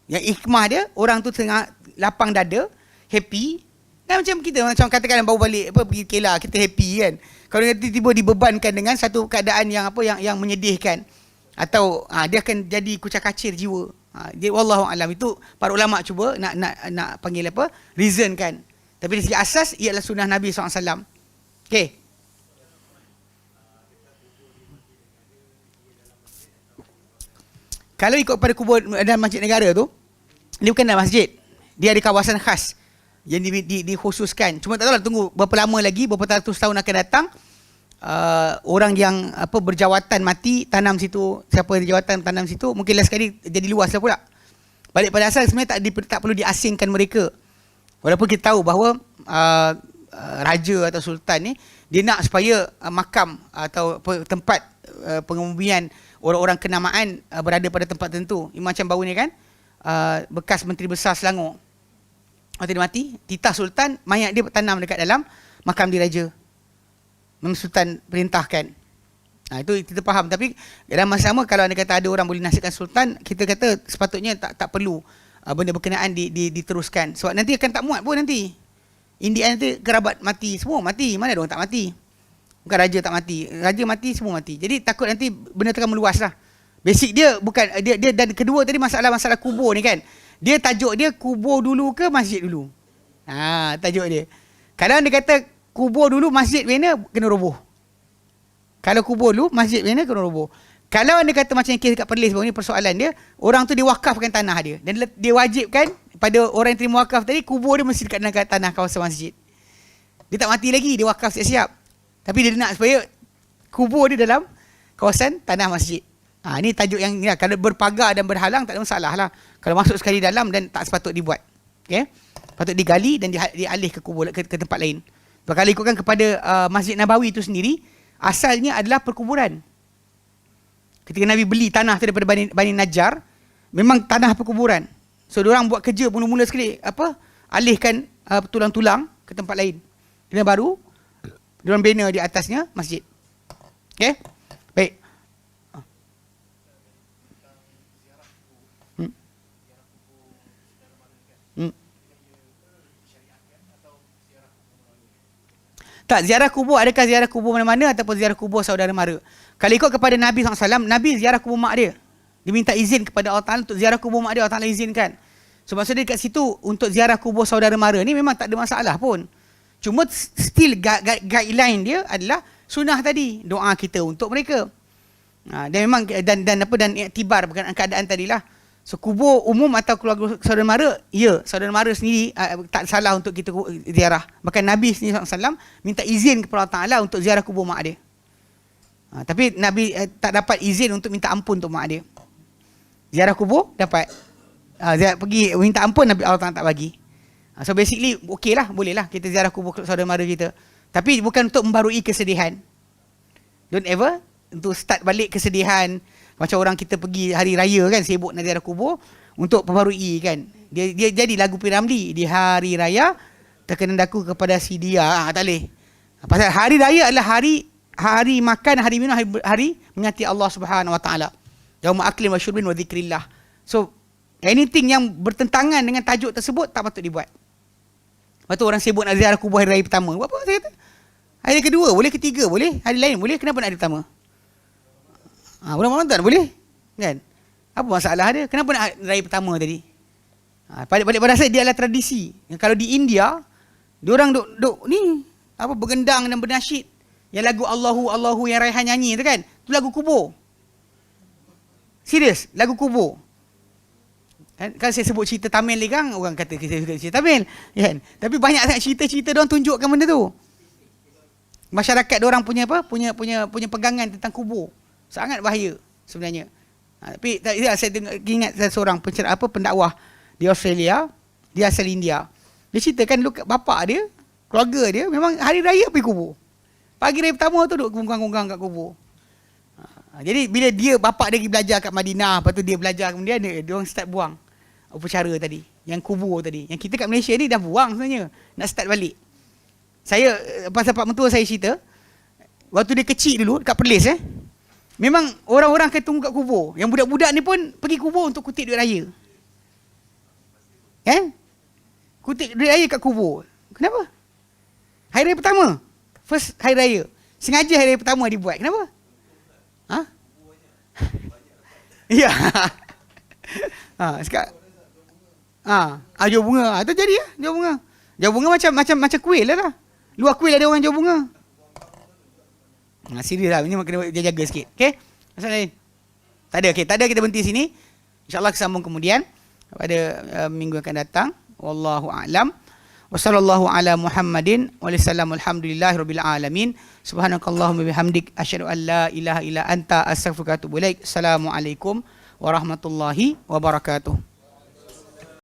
Yang hikmah dia, orang tu tengah lapang dada, happy. Kan macam kita, macam katakan baru balik pergi Kelah, kita happy kan. Kalau tiba-tiba dibebankan dengan satu keadaan yang yang menyedihkan, atau dia akan jadi kucak-kacir jiwa. Dia wallahu alam, itu para ulama cuba nak panggil apa? Reason kan. Tapi dari segi asas ialah sunnah Nabi SAW. Okey. Kalau ikut pada kubur dalam masjid negara tu, Dia bukan dalam masjid. Dia ada kawasan khas yang dikhususkan. Cuma tak tahu lah, tunggu berapa lama lagi, berapa ratus tahun akan datang, orang yang berjawatan mati tanam situ, siapa berjawatan tanam situ, mungkin last sekali jadi luas lah pula. Balik pada asal sebenarnya tak perlu diasingkan mereka. Walaupun kita tahu bahawa raja atau sultan ni dia nak supaya makam atau tempat penguburan orang-orang kenamaan berada pada tempat tertentu. Macam baru ni kan, bekas Menteri Besar Selangor waktu dia mati, titah sultan, mayat dia tanam dekat dalam makam diraja. Memang sultan perintahkan. Itu kita faham. Tapi dalam masa sama, kalau anda kata ada orang boleh nasihatkan sultan, kita kata sepatutnya tak perlu benda berkenaan diteruskan. Sebab nanti akan tak muat pun nanti. India nanti kerabat mati, semua mati. Mana ada orang tak mati? Bukan raja tak mati. Raja mati, semua mati. Jadi takut nanti benda akan meluas lah. Basic dia bukan, dia dan kedua tadi masalah kubur ni kan. Dia tajuk dia kubur dulu ke masjid dulu? Tajuk dia. Kadang dia kata kubur dulu, masjid kena roboh. Kalau kubur dulu, masjid kena roboh. Kalau anda kata macam kes dekat Perlis baru ni, persoalan dia, orang tu diwakafkan tanah dia. Dan dia wajibkan pada orang yang terima wakaf tadi, kubur dia mesti dekat dalam tanah kawasan masjid. Dia tak mati lagi, dia wakaf siap-siap. Tapi dia nak supaya kubur dia dalam kawasan tanah masjid. Ni tajuk yang ya, kalau berpagar dan berhalang tak ada masalah lah. Kalau masuk sekali dalam dan tak sepatut dibuat. Okay? Patut digali dan dialih ke kubur ke tempat lain. Kalau ikutkan kepada Masjid Nabawi itu sendiri, asalnya adalah perkuburan. Ketika Nabi beli tanah tu daripada Bani Najjar, memang tanah perkuburan. So diorang buat kerja mula-mula sekali alihkan tulang-tulang ke tempat lain. Kemudian baru diorang bina di atasnya masjid. Okay? Baik. Tak, ziarah kubur, adakah ziarah kubur mana-mana ataupun ziarah kubur saudara mara? Kalau ikut kepada Nabi SAW, Nabi ziarah kubur mak dia. Dia minta izin kepada Allah Ta'ala untuk ziarah kubur mak dia, Allah Ta'ala izinkan. So maksudnya dekat situ, untuk ziarah kubur saudara mara ni memang tak ada masalah pun. Cuma still guideline dia adalah sunnah tadi, doa kita untuk mereka. Dan memang dan iktibar berkenaan keadaan tadilah. So kubur umum atau keluarga saudara mara, ya, saudara mara sendiri tak salah untuk kita ziarah. Bahkan Nabi sendiri SAW minta izin kepada Allah Ta'ala untuk ziarah kubur mak dia. Tapi Nabi tak dapat izin untuk minta ampun untuk mak dia. Ziarah kubur dapat. Pergi minta ampun, Nabi Allah Ta'ala tak bagi. So basically okey lah, boleh lah kita ziarah kubur saudara mara kita. Tapi bukan untuk membarui kesedihan. Don't ever untuk start balik kesedihan. Macam orang kita pergi hari raya kan, sibuk nak ziarah kubur untuk perbarui kan. Dia jadi lagu P. Ramlee, di hari raya terkena daku kepada si dia. Tak boleh. Pasal hari raya adalah hari makan, hari minum, hari mengingati Allah Subhanahu Wa Taala. Yaum aklim wa syurbin wa dzikrillah. So anything yang bertentangan dengan tajuk tersebut tak patut dibuat. Lepas tu orang sibuk nak ziarah kubur hari raya pertama. Buat apa saya kata? Hari kedua boleh, ketiga boleh, hari lain boleh, kenapa nak hari pertama? Bulan Ramadan boleh kan? Apa masalah dia? Kenapa nak raya pertama tadi? Balik pada saya, dia adalah tradisi. Kalau di India, diorang duk ni bergendang dan bernasyid. Yang lagu Allahu yang Raihan nyanyi tu kan, tu lagu kubur. Serius, lagu kubur. Kan saya sebut cerita Tamil ni kan, orang kata kita cerita Tamil kan? Tapi banyak sangat cerita-cerita diorang tunjukkan benda tu. Masyarakat diorang punya punya pegangan tentang kubur. Sangat bahaya sebenarnya. Tapi saya ingat seorang pendakwah di Australia, dia asal India. Dia ceritakan dulu bapak dia, keluarga dia memang hari raya pergi kubur. Pagi raya pertama tu duduk konggang-konggang kat kubur. Jadi bila bapak dia pergi belajar kat Madinah, lepas tu dia belajar, kemudian dia orang start buang upacara tadi, yang kubur tadi. Yang kita kat Malaysia ni dah buang sebenarnya, nak start balik. Saya pasal pak mentua saya cerita, waktu dia kecil dulu dekat Perlis memang orang-orang akan tunggu kat kubur. Yang budak-budak ni pun pergi kubur untuk kutip duit raya. Kutip duit raya kat kubur. Kenapa? Hari raya pertama. First hari raya. Sengaja hari raya pertama dibuat. Kenapa? Ya. Jual bunga. Itu jadi ya, jual bunga. Jual bunga macam kuih lah. Luar kuih ada orang jual bunga. Serius lah, ini kena jaga sikit. Okay? Masalah lain? Tak ada, okay. Tak ada, kita berhenti sini. InsyaAllah kita sambung kemudian. pada minggu akan datang. Wallahu a'lam. Wa sallallahu ala Muhammadin wa sallam. Alhamdulillahirabbil alamin. Subhanakallahumma bihamdik asyhadu an la ilaha illa anta astaghfiruka wa atubu ilaik. Assalamualaikum warahmatullahi wabarakatuh.